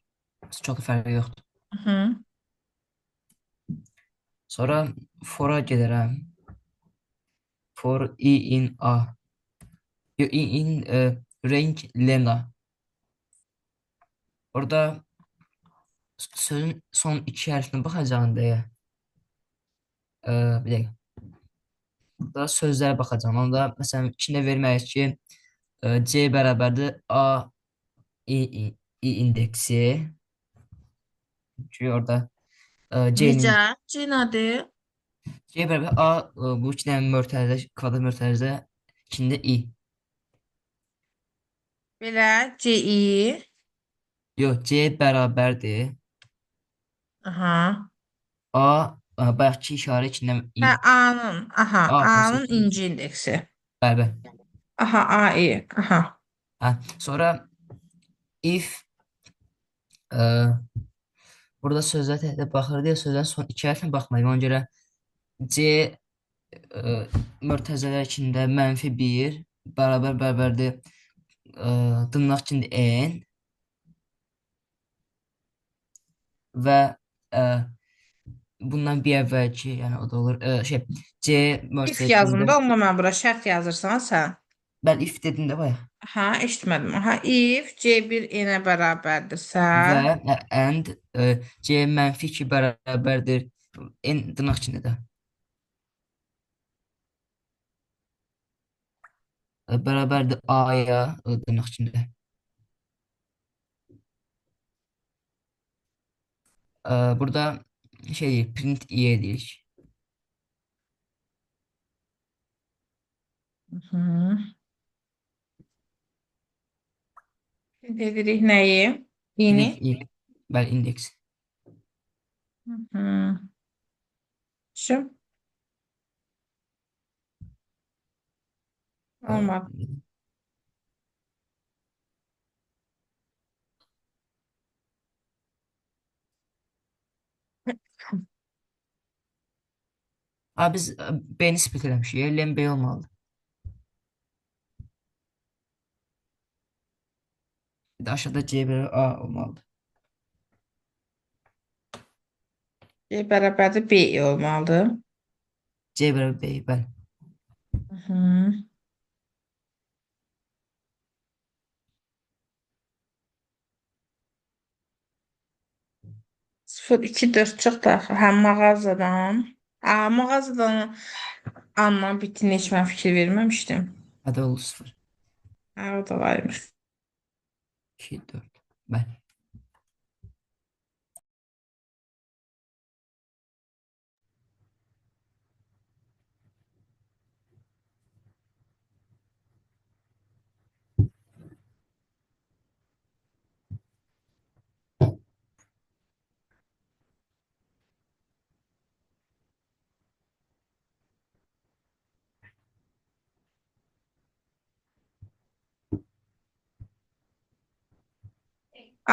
Çox da fərqi yoxdur. Hı. Sonra fora gedərəm. For i in a. Yo, in range Lena. Orada sözün son iki hərfinə baxacağım deyə. Bir dəqiqə. Burada sözlərə baxacağım. Onda məsələn içində verməyik ki C bərabərdir A i indeksi. Çünki orada Necə? C'nin C nədir? C bərabər A bu iki dənə mötərizə, kvadrat mötərizə içində i. Belə CI. Yox, C bərabərdir Aha. bayaqki işarə içində i. Hə, A-nın. Aha, A A-nın prosesi. inci indeksi. Bərabər. Aha, AI. Aha. Hə, sonra if burada sözlər təhdə baxır deyə sözlərin son iki hərfinə baxmayın. Ona görə C mötərizələr içində -1 bərabərdir dırnaq içində n və bundan bir əvvəlki, yəni o da olur. C If mötərizə içində yazımda onunla mən bura şərt yazırsan sən. bəli if dedim də bayaq. Aha, eşitmədim. Aha, if C1 n-ə bərabərdirsə, Və and C -2 bərabərdir n dırnaq içində də. Bərabərdir A-ya dırnaq içində. Burada print i edirik. hı. Dedirik nəyi? Print Yeni. i. Bəli, indeks. Hı. Şu. Olmadı. Biz B-ni split eləmişik. Len B olmalıdır. Bir də aşağıda C bərabər A olmalıdır. C bərabərdir B olmalıdır. C bərabər B, bəli. Hı. Sıfır, iki, dörd çox daxil. Həm mağazadan. Mağazadan anlam bitdiyini heç mən fikir verməmişdim. Hadi olur 0, O da varmış. 2, 4. Bəli.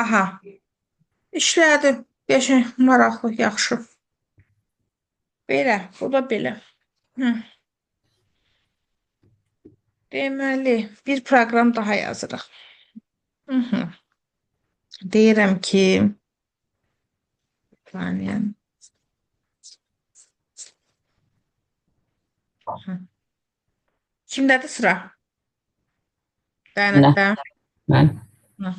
Aha. İşlədi. Qəşəng, maraqlı, yaxşı. Belə, bu da belə. Hı. Deməli, bir proqram daha yazırıq. Hı -hı. Deyirəm ki, saniyə. Hı. Kimdədir sıra? Dəyənəkdə. Mən. Hı.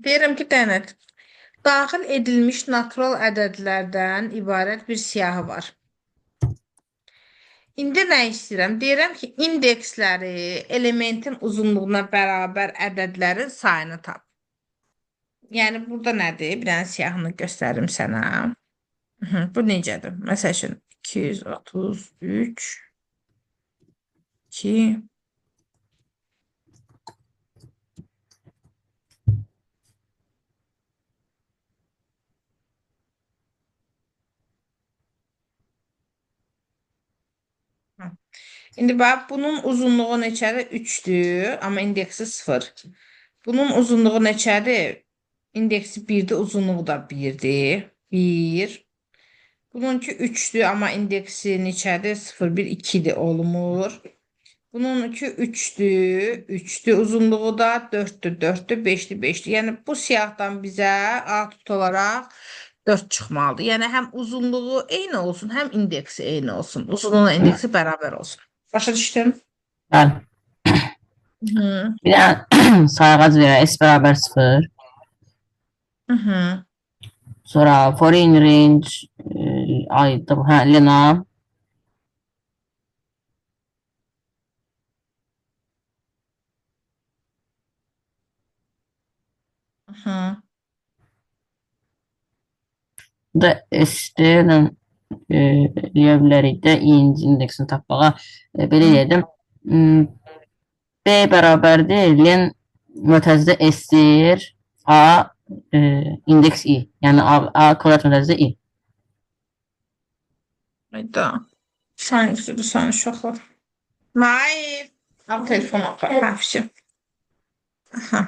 Deyirəm ki, dəyənək. Daxil edilmiş natural ədədlərdən ibarət bir siyahı var. İndi nə istəyirəm? Deyirəm ki, indeksləri elementin uzunluğuna bərabər ədədlərin sayını tap. Yəni burada nədir? Bir dənə siyahını göstərim sənə. Bu necədir? Məsəl üçün 233 2. İndi bax, bunun uzunluğu neçədir? 3'dür, amma indeksi 0. Bunun uzunluğu neçədir? İndeksi 1'dir, uzunluğu da 1'dir. 1. Bununki 3'dür, amma indeksi neçədir? 0, 1, 2'dir, olmur. Bununki 3'dür, 3'dür, uzunluğu da 4'dür, 4'dür, 5'dir, 5'dir. Yəni bu siyahıdan bizə A tut olaraq 4 çıxmalıdır. Yəni həm uzunluğu eyni olsun, həm indeksi eyni olsun. Uzunluğu indeksi bərabər olsun. Başa düşdün? Bəli. Hı Bir dənə sayğac verək. S bərabər 0. hı. Hı Sonra for in range ayda bu. Hə, Lena. hı. Bu da S-də deyə bilərik də i-ci indeksini tapmağa. Belə Hı. deyədim. B bərabərdir. Len mötərizədə S-dir. A indeks i. Yəni A kvadrat mötərizədə i. Hayda. Sen uşaqlar. Naif. Al telefonu apar. Hafifçe. Aha.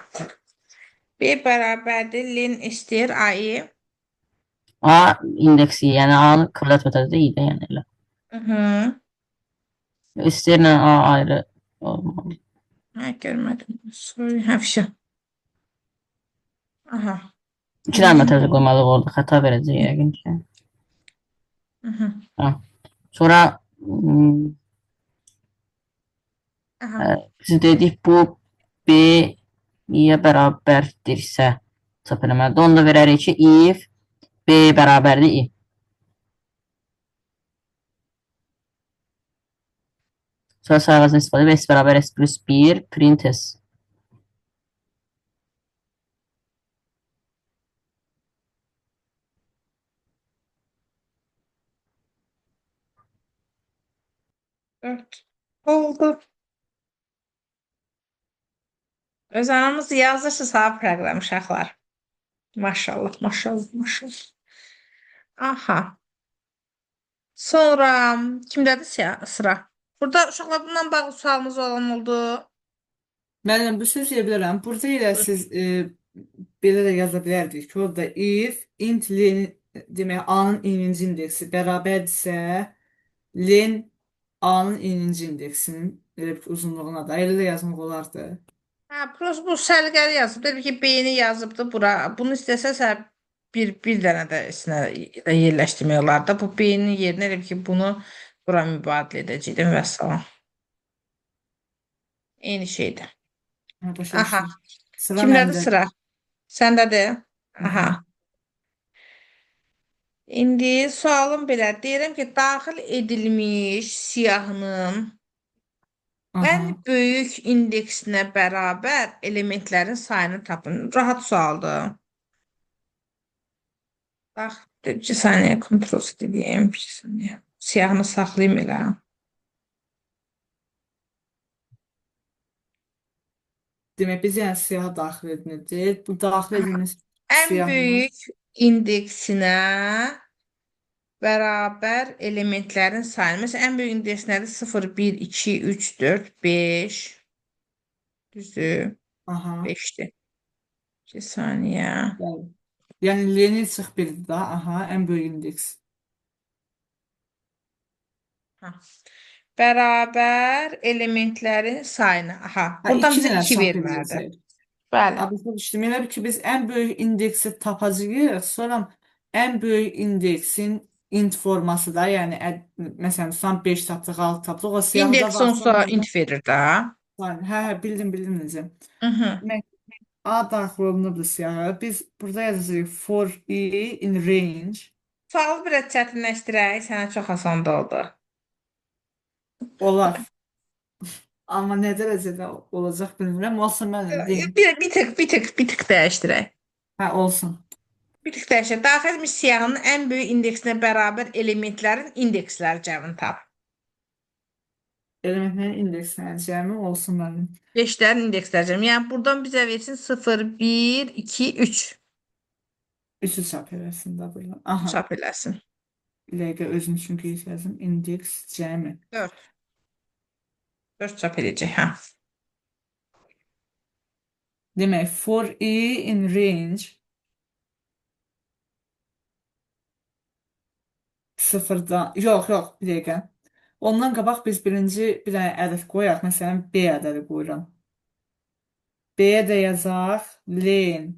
B bərabərdir. Len istəyir A'yı. A indeks i. Yəni A-nın kvadrat mötərizədə i-də yəni elə. Hı hı. S-lə A ayrı olmalı. Ha, görmədim. Sorry, hafifçe. Aha. 2 dənə mötərizə qoymalıyıq orada. Xəta verəcək yəqin ki. Hı hı. Ha. Sonra Aha. biz dedik bu B-yə bərabərdirsə çap eləməlidir. Onu da verərik ki, if B bərabərdir i. Sonra sayğacını istifadə edib S bərabər S plus 1 print S. Dört. Oldu. Öz anamız yazırsa sağ proqram uşaqlar. Maşallah, maşallah, maşallah. Aha. Sonra kimdədir sıra? Burada uşaqlar bundan bağlı sualımız olan oldu. Müəllim, bir söz deyə bilərəm. Burada elə siz belə də yaza bilərdik ki, orada if int len demək A-nın i-ci indeksi bərabərdirsə, len A-nın i-ci indeksinin elə bir uzunluğuna da elə də yazmaq olardı. Hə, prosta bu səliqəli yazıb. Dedi ki, B-ni yazıbdı bura. Bunu istəsəsə bir dənə də içinə də yerləşdirmək olar da. Bu B-nin yerinə elə bil ki, bunu bura mübadilə edəcəkdim və salam. Eyni şeydir. Hə, başa Aha. düşdüm. Sıra Kimdədir məndə. sıra? Səndədir. Hı Aha. -hı. İndi sualım belə. Deyirəm ki, daxil edilmiş siyahının ən Aha. böyük indeksinə bərabər elementlərin sayını tapın. Rahat sualdır. Bax, bir saniyə kontrol edeyim, bir saniyə. Siyahını saxlayayım elə. Demək biz yəni siyahı daxil ediləcək. Bu daxil edilmiş Ən siyahının böyük indeksinə bərabər elementlərin sayını. Məsələn, ən böyük indeks nədir? 0, 1, 2, 3, 4, 5. Düzdür? aha. 5'dir. 2 saniyə. Yəni, yəni leni çıx bildi da. Aha, ən böyük indeks. Ha. Bərabər elementlərin sayını. Aha, Ha, buradan iki bizə dənə 2 çap verməlidir. ediləcək. Bəli. Başa düşdüm. Elə bil ki, biz ən böyük indeksi tapacağıq, sonra ən böyük indeksin int forması da, yəni məsələn, tutan 5 tapdıq, 6 tapdıq, o siyahıda İndeks varsa onsa onlardan int verir də. bildim necə. Mhm. Demək, A daxil olunubdur siyahı. Biz burada yazacağıq for i in range. Sualı biraz çətinləşdirək, sənə çox asan da oldu. Olar. Amma nə dərəcədə olacaq bilmirəm. Olsun müəllim, deyin. Bir tık dəyişdirək. Hə, olsun. Birlikdə dəyişək. Daxil edilmiş siyahının ən böyük indeksinə bərabər elementlərin indeksləri cəmini tap. Elementlərin indeksləri cəmi olsun mənim. 5-lərin indeksləri cəmi. Yəni buradan bizə versin 0, 1, 2, 3 3-ü çap eləsin də burada. Aha, çap eləsin. bir dəqiqə özüm üçün qeyd yazım. İndeks cəmi. 4. 4 çap edəcək, hə. Demək, for i in range sıfırdan, yox, bir dəqiqə. Ondan qabaq biz birinci bir dənə ədəd qoyaq. Məsələn, B ədədi qoyuram. B-yə də yazaq, len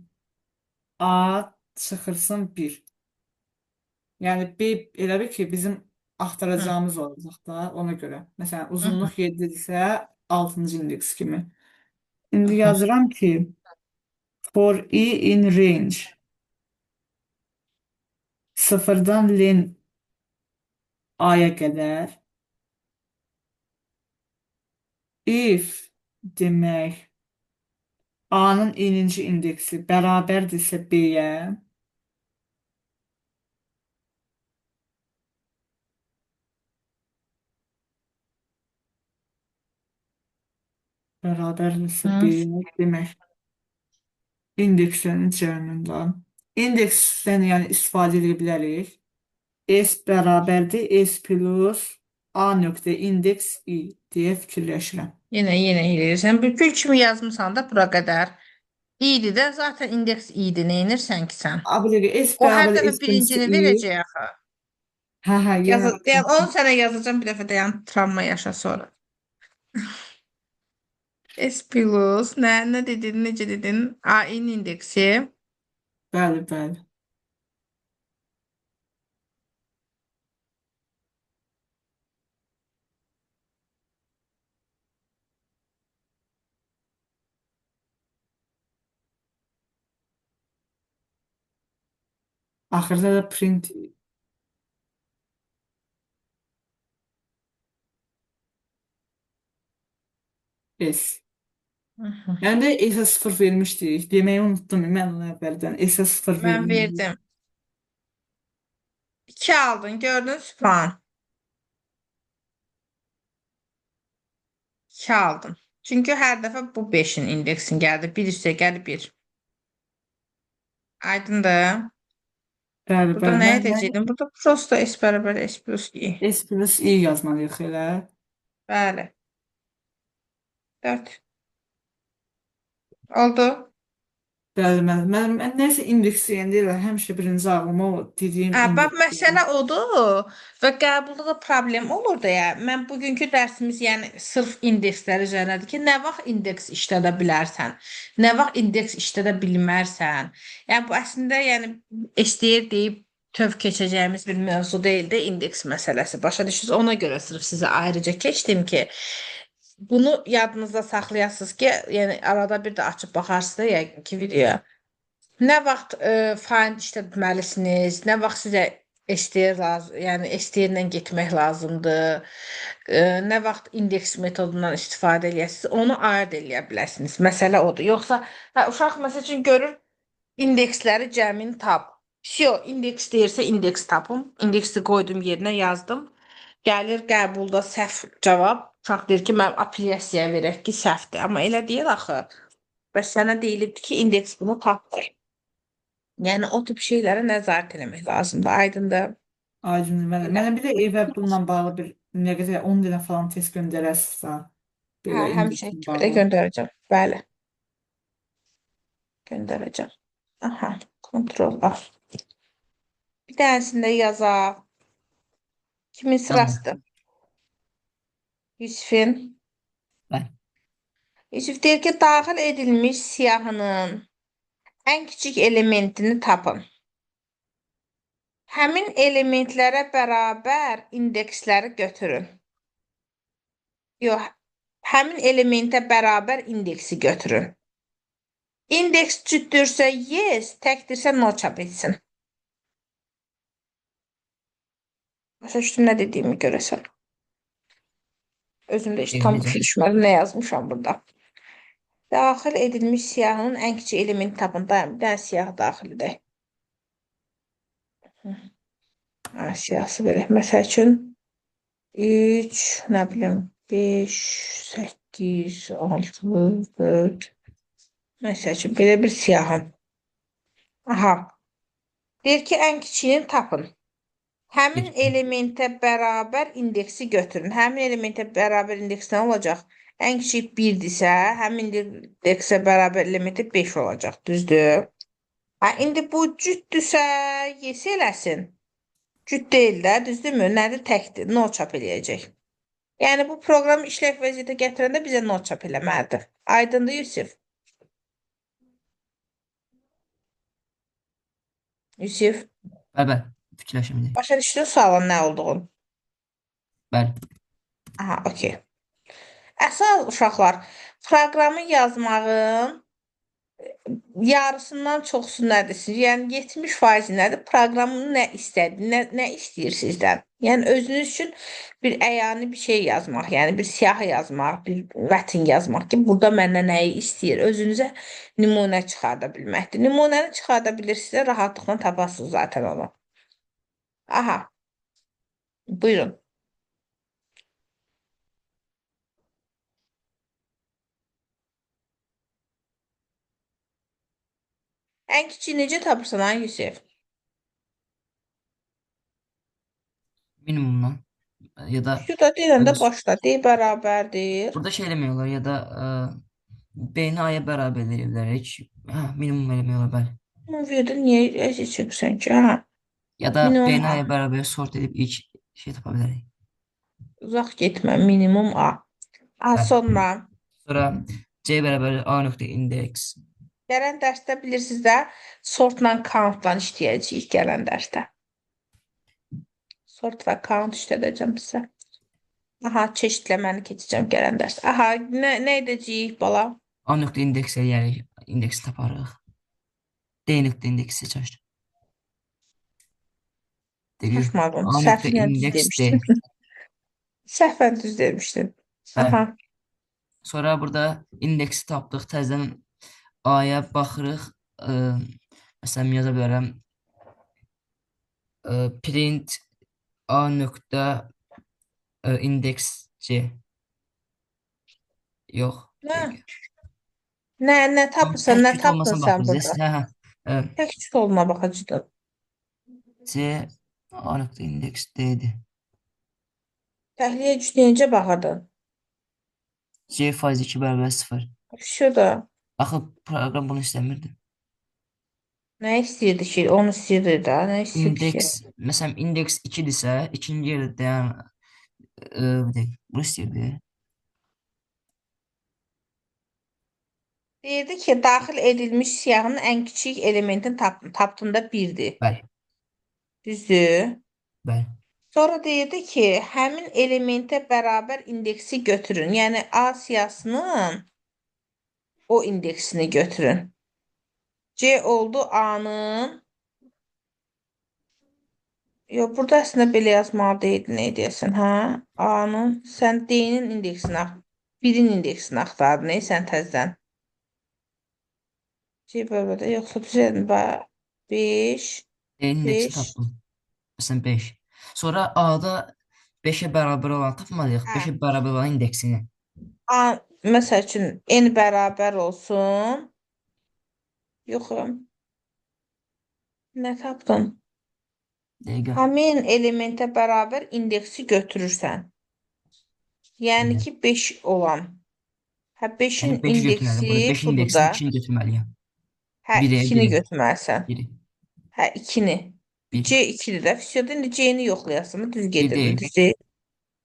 A çıxırsın 1. Yəni B elə bil ki, bizim axtaracağımız olacaq da ona görə. Məsələn, uzunluq 7 isə 6-cı indeks kimi. İndi yazıram ki, for i in range sıfırdan len A-ya qədər if demək A-nın i-ci indeksi bərabərdirsə B-yə bərabərdirsə B-yə demək indekslərin cəmindən. İndeksdən yəni istifadə edə bilərik. S bərabərdir S plus A nöqtə indeks i deyə fikirləşirəm. Yenə eləyirsən. Bu gül kimi yazmısan da bura qədər. İyidi də zaten indeks iyidi. Nə edirsən ki sən? A, bir dəqiqə, S O hər bərabər dəfə S plus birincini i. verəcək axı. Hə, yenə. Yəni, onu sənə yazacağım bir dəfə də, yəni travma yaşa sonra. S plus, nə dedin, necə dedin? A-in indeksi. Bəli. Axırda da print S. Yəni də S-ə 0 vermişdik. Deməyi unutdum mən onu əvvəldən. S-ə 0 Mən vermişdik. verdim. 2 aldın, gördün Sübhan. 2 aldın. Çünki hər dəfə bu 5-in indeksin gəldi. 1 üstə gəlir 1. Aydındır. Bəli. Burada nə Mən edəcəkdim? Burada prosto S bərabər S plus i. S plus i yazmalıyıq elə. Bəli. 4. Oldu. Bəli, mən nəsə indeks deyəndə elə həmişə birinci ağlıma o dediyim Bax, indeks. məsələ odur və qəbulda da problem olur da ya. Mən bugünkü dərsimiz yəni sırf indekslər üzərindədir ki, nə vaxt indeks işlədə bilərsən, nə vaxt indeks işlədə bilmərsən. Yəni bu əslində yəni STR deyib töv keçəcəyimiz bir mövzu deyil də indeks məsələsi. Başa düşürsünüz? Ona görə sırf sizə ayrıca keçdim ki, bunu yadınızda saxlayasınız ki, yəni arada bir də açıb baxarsınız da yəqin ki videoya. Nə vaxt find işlətməlisiniz, nə vaxt sizə STR lazım, yəni STR ilə getmək lazımdır, nə vaxt indeks metodundan istifadə eləyəsiniz, onu ayırd eləyə bilərsiniz. Məsələ odur. Yoxsa uşaq məsəl üçün görür indeksləri cəmini tap. Всё, indeks deyirsə indeks tapım. İndeksi qoydum yerinə yazdım. Gəlir qəbulda səhv cavab. Uşaq deyir ki, mən apellyasiya verək ki, səhvdir. Amma elə deyil axı. Bəs sənə deyilibdir ki, indeks bunu tapdır. Yəni o tip şeylərə nəzarət eləmək lazımdır. Aydındır. Aydın. Mənə bir də evə bununla bağlı bir nə qədər 10 dənə falan test göndərəsinizsə, belə Həmişə indekslə belə bağlı. göndərəcəm. Bəli. Göndərəcəm. Aha, kontrol A. Bir dənəsində yazaq. Kimin sırasıdır? Yusifin. Bəli. Yusif deyir ki, daxil edilmiş siyahının ən kiçik elementini tapın. Həmin elementlərə bərabər indeksləri götürün. Yox, həmin elementə bərabər indeksi götürün. İndeks cütdürsə yes, təkdirsə no çap etsin. Başa düşdüm nə dediyimi görəsən. Özümdə heç tam Eləyəcəm. düşmədi nə yazmışam burada. Daxil edilmiş siyahının ən kiçik elementi tapın. Bir dənə siyah daxil edək. Siyasi verək. Məsəl üçün 3, nə bilim, 5, 8, 6, 4. Məsəl üçün belə bir siyahı. Aha. Deyir ki, ən kiçiyini tapın. Həmin Bir. elementə bərabər indeksi götürün. Həmin elementə bərabər indeks nə olacaq? Ən kiçik 1-dirsə, həmin indeksə bərabər elementi 5 olacaq. Düzdür? İndi bu cütdürsə, yes eləsin. Cüt deyil də, düzdürmü? Nədir? Təkdir. No çap eləyəcək. Yəni bu proqram işlək vəziyyətə gətirəndə bizə no çap eləməlidir. Aydındır, Yusif? Yusif, Bəli, bəli. Fikirləşim indi. başa düşdün sualın nə olduğunu? Bəli. Aha, okey. Əsas uşaqlar, proqramı yazmağın yarısından çoxsu nədir? Yəni 70% nədir? Proqramın nə istədi, nə istəyir sizdən? Yəni özünüz üçün bir əyani bir şey yazmaq, yəni bir siyahı yazmaq, bir vətn yazmaq ki, burada məndən nəyi istəyir? Özünüzə nümunə çıxarda bilməkdir. Nümunəni çıxarda bilirsinizsə, rahatlıqla taparsınız zaten onu. Aha, buyurun. Ən kiçiyi necə tapırsan, ha, Yusuf? Minimumdan ya da Şurada deyəndə öz- başla, D bərabərdir. burada şey eləmək olar ya da B-ni A-ya bərabər eləyə bilərik. Minimum eləmək olar, bəli. Bunu verdin, niyə əziz çəksən ki? Ha, Ya da minimum B-ni A. A-ya bərabər sort edib ilk şey tapa bilərik. Uzaq getmə, minimum A. Bəli. Sonra Sonra C bərabər A nöqtə indeks. gələn dərsdə bilirsiniz də sortla countla işləyəcəyik gələn dərsdə. Sort və count işlədəcəm sizə. Aha, çeşidləməni keçəcəm gələn dərs. Aha, nə edəcəyik bala? A nöqtə indeks eləyərik, indeksi taparıq. D nöqtə indeksi seçək. Deyir, Şaşmadım, A nöqtə səhvlə düz indeks D. demişdin. Səhvən düz demişdin. Bəli. Aha, Sonra burada indeksi tapdıq, təzədən A-ya baxırıq. Məsələn, yaza bilərəm. Print A nöqtə indeks C. Yox, nə? dəqiqə. Nə tapırsan, nə Tək cüt tapdın olmasına sən baxırız. burada? Hə. Tək cüt olma baxacaqdın. C A nöqtə indeks D-dir. Təhliyə cütləyəcə baxırdın. C faiz 2 bərabər 0. Şurada. Axı proqram bunu istəmirdi. Nə istəyirdi ki? Onu istəyirdi də. Nə istəyirdi ki? İndeks, məsələn, indeks 2-dirsə, ikinci yerdə dayan, bir dəqiqə, bunu istəyirdi. Deyirdi ki, daxil edilmiş siyahının ən kiçik elementin tapdığında 1-dir. Bəli, Düzdür? bəli. Sonra deyirdi ki, həmin elementə bərabər indeksi götürün. Yəni A siyahısının o indeksini götürün. C oldu A-nın. Yox, burada əslində belə yazmalı deyildi, nə deyəsən, hə? A-nın, sən D-nin indeksini, 1-in indeksini axtardın, sən təzədən. C bölmədə, yoxsa düzəldim, 5, D-nin indeksini 5. tapdım. Məsələn, 5. Sonra A-da 5-ə bərabər olan tapmalıyıq. Hə. 5-ə bərabər olan indeksini. A, məsəl üçün, n bərabər olsun. Yoxum. Nə tapdın? Dəqiqə. Həmin elementə bərabər indeksi götürürsən. Yəni ki, 5 olan. Hə, 5-in Yəni 5-i götürməliyəm. Burada indeksi 5-in budur indeksini da. 2-ni götürməliyəm. Hə, Biri, 2-ni biri. götürməlisən. Biri. Hə, 2-ni. Bir. C 2-dir də. Fiziyoda indi C-ni yoxlayasın. Düz gedirdi, deyil. düz deyil.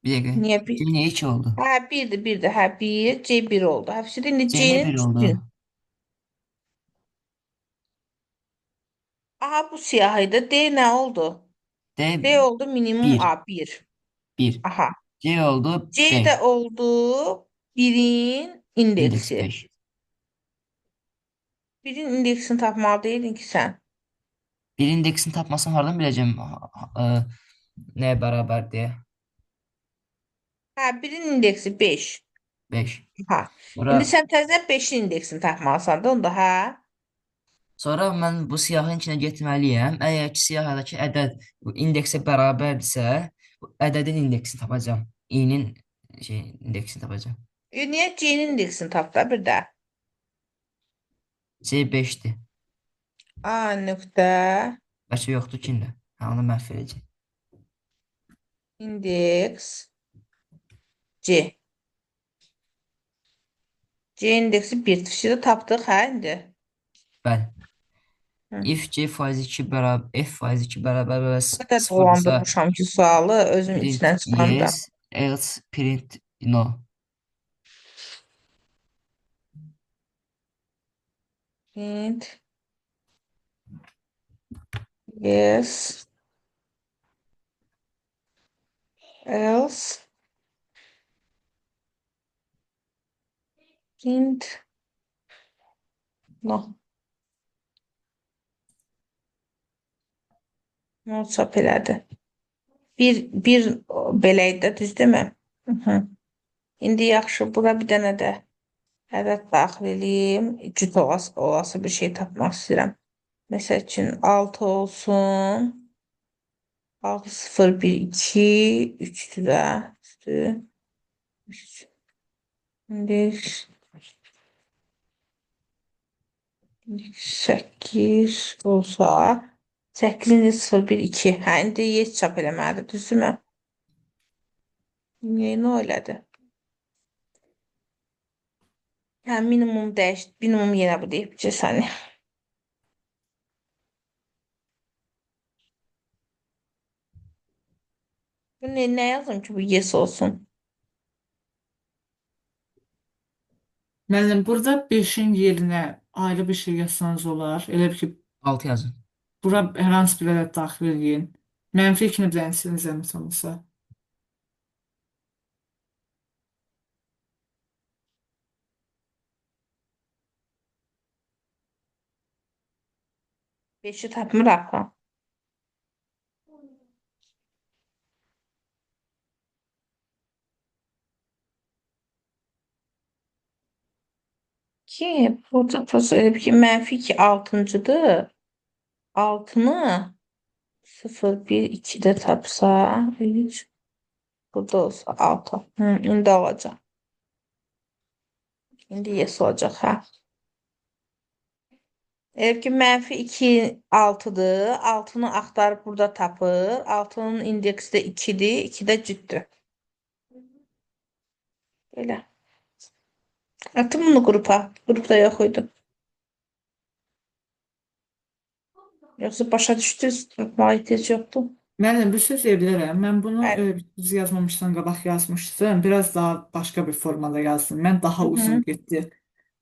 Bir dəqiqə. Niyə 1? C niyə 2 oldu? Hə, 1-dir. Hə, 1, C 1 oldu. Hə, fiziyoda indi C niyə C-nin 1 oldu? üstün. Aha, bu siyahıydı. D nə oldu? D D oldu minimum 1. A 1. 1. Aha. C oldu C 5. də oldu 1-in İndeks indeksi. 5. 1-in indeksini tapmalı deydin ki sən. Bir indeksin tapmasını hardan biləcəm nəyə bərabər deyə? Hə, 1-in indeksi 5. 5. Ha. Sonra İndi sən təzədən 5-in indeksini tapmalısan da onda, hə? Sonra mən bu siyahının içinə getməliyəm. Əgər ki, siyahıdakı ədəd bu indeksə bərabərdirsə, bu ədədin indeksini tapacağam. İ'nin indeksini tapacağım. Niyə C-nin indeksini tap da bir də? C 5'dir. A nöqtə Bəlkə yoxdur ki indi. Hə, onu məhv edəcəm. indeks C. C indeksi 1-dir. Şimdi tapdıq, hə indi? Bəli. Hı. If C faizi 2 bərabər F faizi 2 bərabər və Bu qədər 0-dırsa dolandırmışam ki sualı özüm print içindən çıxanda. yes, else print no. Print yes else print no. No çap elədi. Bir belə idi, düzdürmü? İndi yaxşı, bura bir dənə də ədəd daxil edeyim. Cüt olası bir şey tapmaq istəyirəm. Məsəl üçün 6 olsun. 6, 0, 1, 2, 3'tü də. Üstü. 3. İndeks 8 olsa 8, 0, 1, 2. Hə, indi yes çap eləməlidir, düzdürmü? Niyə nə elədi? Hə, minimum dəyişdi. Minimum yenə bu deyib. Bir saniyə. Bu nə yazım ki bu yes olsun? Müəllim, burada 5'in yerinə ayrı bir şey yazsanız olar. Elə bil ki, 6 yazın. bura hər hansı bir ədəd daxil edin. -2-ni bilənsiniz zəhmət olmasa. Beşi tapmıraq ha. Ki burada elə bil ki -2 6-cıdır. 6'nı 0, 1, 2'de tapsa 3. Burada olsa 6. İndi alacaq. İndi yes olacaq ha. Elə bil ki -2 6'dır. 6'nı axtarıb burada tapır. 6'nın indeksi də 2'dir. 2 də cütdür. Belə. Atım bunu qrupa. Qrupda yox idi. Yoxsa başa düşdünüz? Tutmağa ehtiyac yoxdur. Müəllim, bir söz deyə bilərəm. Mən bunu Bəli. biz yazmamışdan qabaq yazmışdım. Biraz daha başqa bir formada yazdım. Mən daha uzun getdi.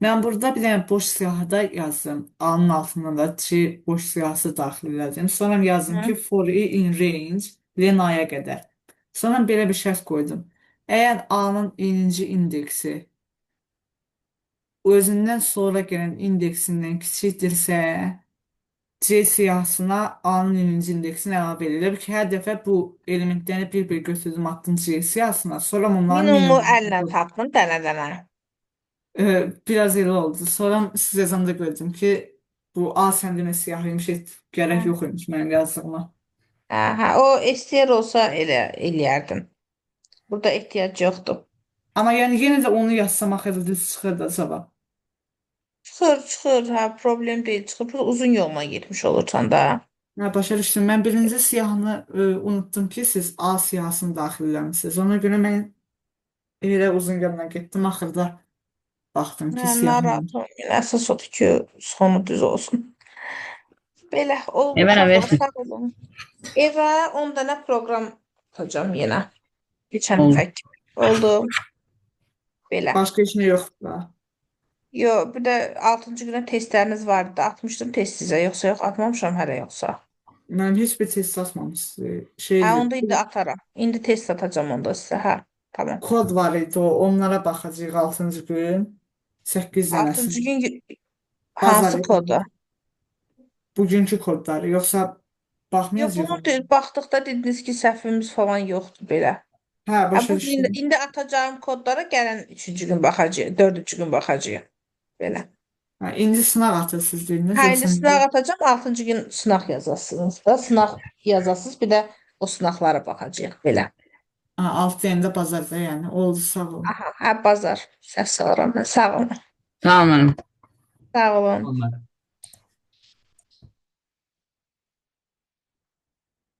Mən burada bir dənə boş siyahıda yazdım. A-nın altından da C boş siyahısı daxil elədim. Sonra yazdım ki for i in range Lena'ya qədər. Sonra belə bir şərt qoydum. Əgər A-nın birinci indeksi özündən sonra gələn indeksindən kiçikdirsə, C siyahısına A'nın birinci indeksini əlavə edilir ki, hər dəfə bu elementləri bir-bir götürdüm, attım C siyahısına. Sonra bunların Minimumu minimumu əllə tapdın dənə-dənə. biraz elə oldu. Sonra siz yazanda gördüm ki, bu A səndinə siyahıymış, gərək yox imiş mənim yazdığıma. Hə, o STR olsa elə eləyərdim. Burada ehtiyac yoxdur. Amma yəni yenə də onu yazsam axırda düz çıxır da cavab. Çıxır, hə, problem deyil. Çıxır, burada uzun yolla getmiş olursan da. Hə, başa düşdüm. Mən birinci siyahını unutdum ki, siz A siyahısını daxil eləmisiniz. Ona görə mən elə uzun yolla getdim, axırda baxdım ki, Hə, siyahı. narahat olmayın. Əsas odur ki, sonu düz olsun. Belə oldu. Evə nə uşaqlar, versin? sağ olun. Evə 10 dənə proqram atacağım yenə. Keçən Oldu. dəfə kimi. Oldu. Belə. Başqa heç nə yoxdur da. Yo, bir də 6-cı günə testləriniz vardı. Atmışdım test sizə. Yoxsa yox, atmamışam hələ yoxsa. Mən heç bir test atmamışdım. Hə, onda indi ataram. İndi test atacağım onda sizə. Hə, tamam. kod var idi o. Onlara baxacağıq 6-cı gün. 8 dənəsi. 6-cı gün Bazar hansı günü. kodu? Bugünkü kodları. Yoxsa Yox, baxmayacağıq. bunu baxdıqda dediniz ki, səhvimiz falan yoxdur belə. Hə, Hə, başa bu düşdüm. indi atacağım kodlara gələn 3-cü gün baxacağıq, 4-cü gün baxacağıq. Belə. Ha, indi sınaq atırsınız dediniz, Hə, yoxsa indi sınaq atacağım, 6-cı gün sınaq yazacaqsınız da, sınaq yazacaqsınız, bir də o sınaqlara baxacağıq belə. ha, 6 deyəndə bazarda yəni. Oldu, sağ olun. Aha, hə, bazar. Səhv salıram mən. Sağ olun. Tamam müəllim. Sağ olun. Olmadı.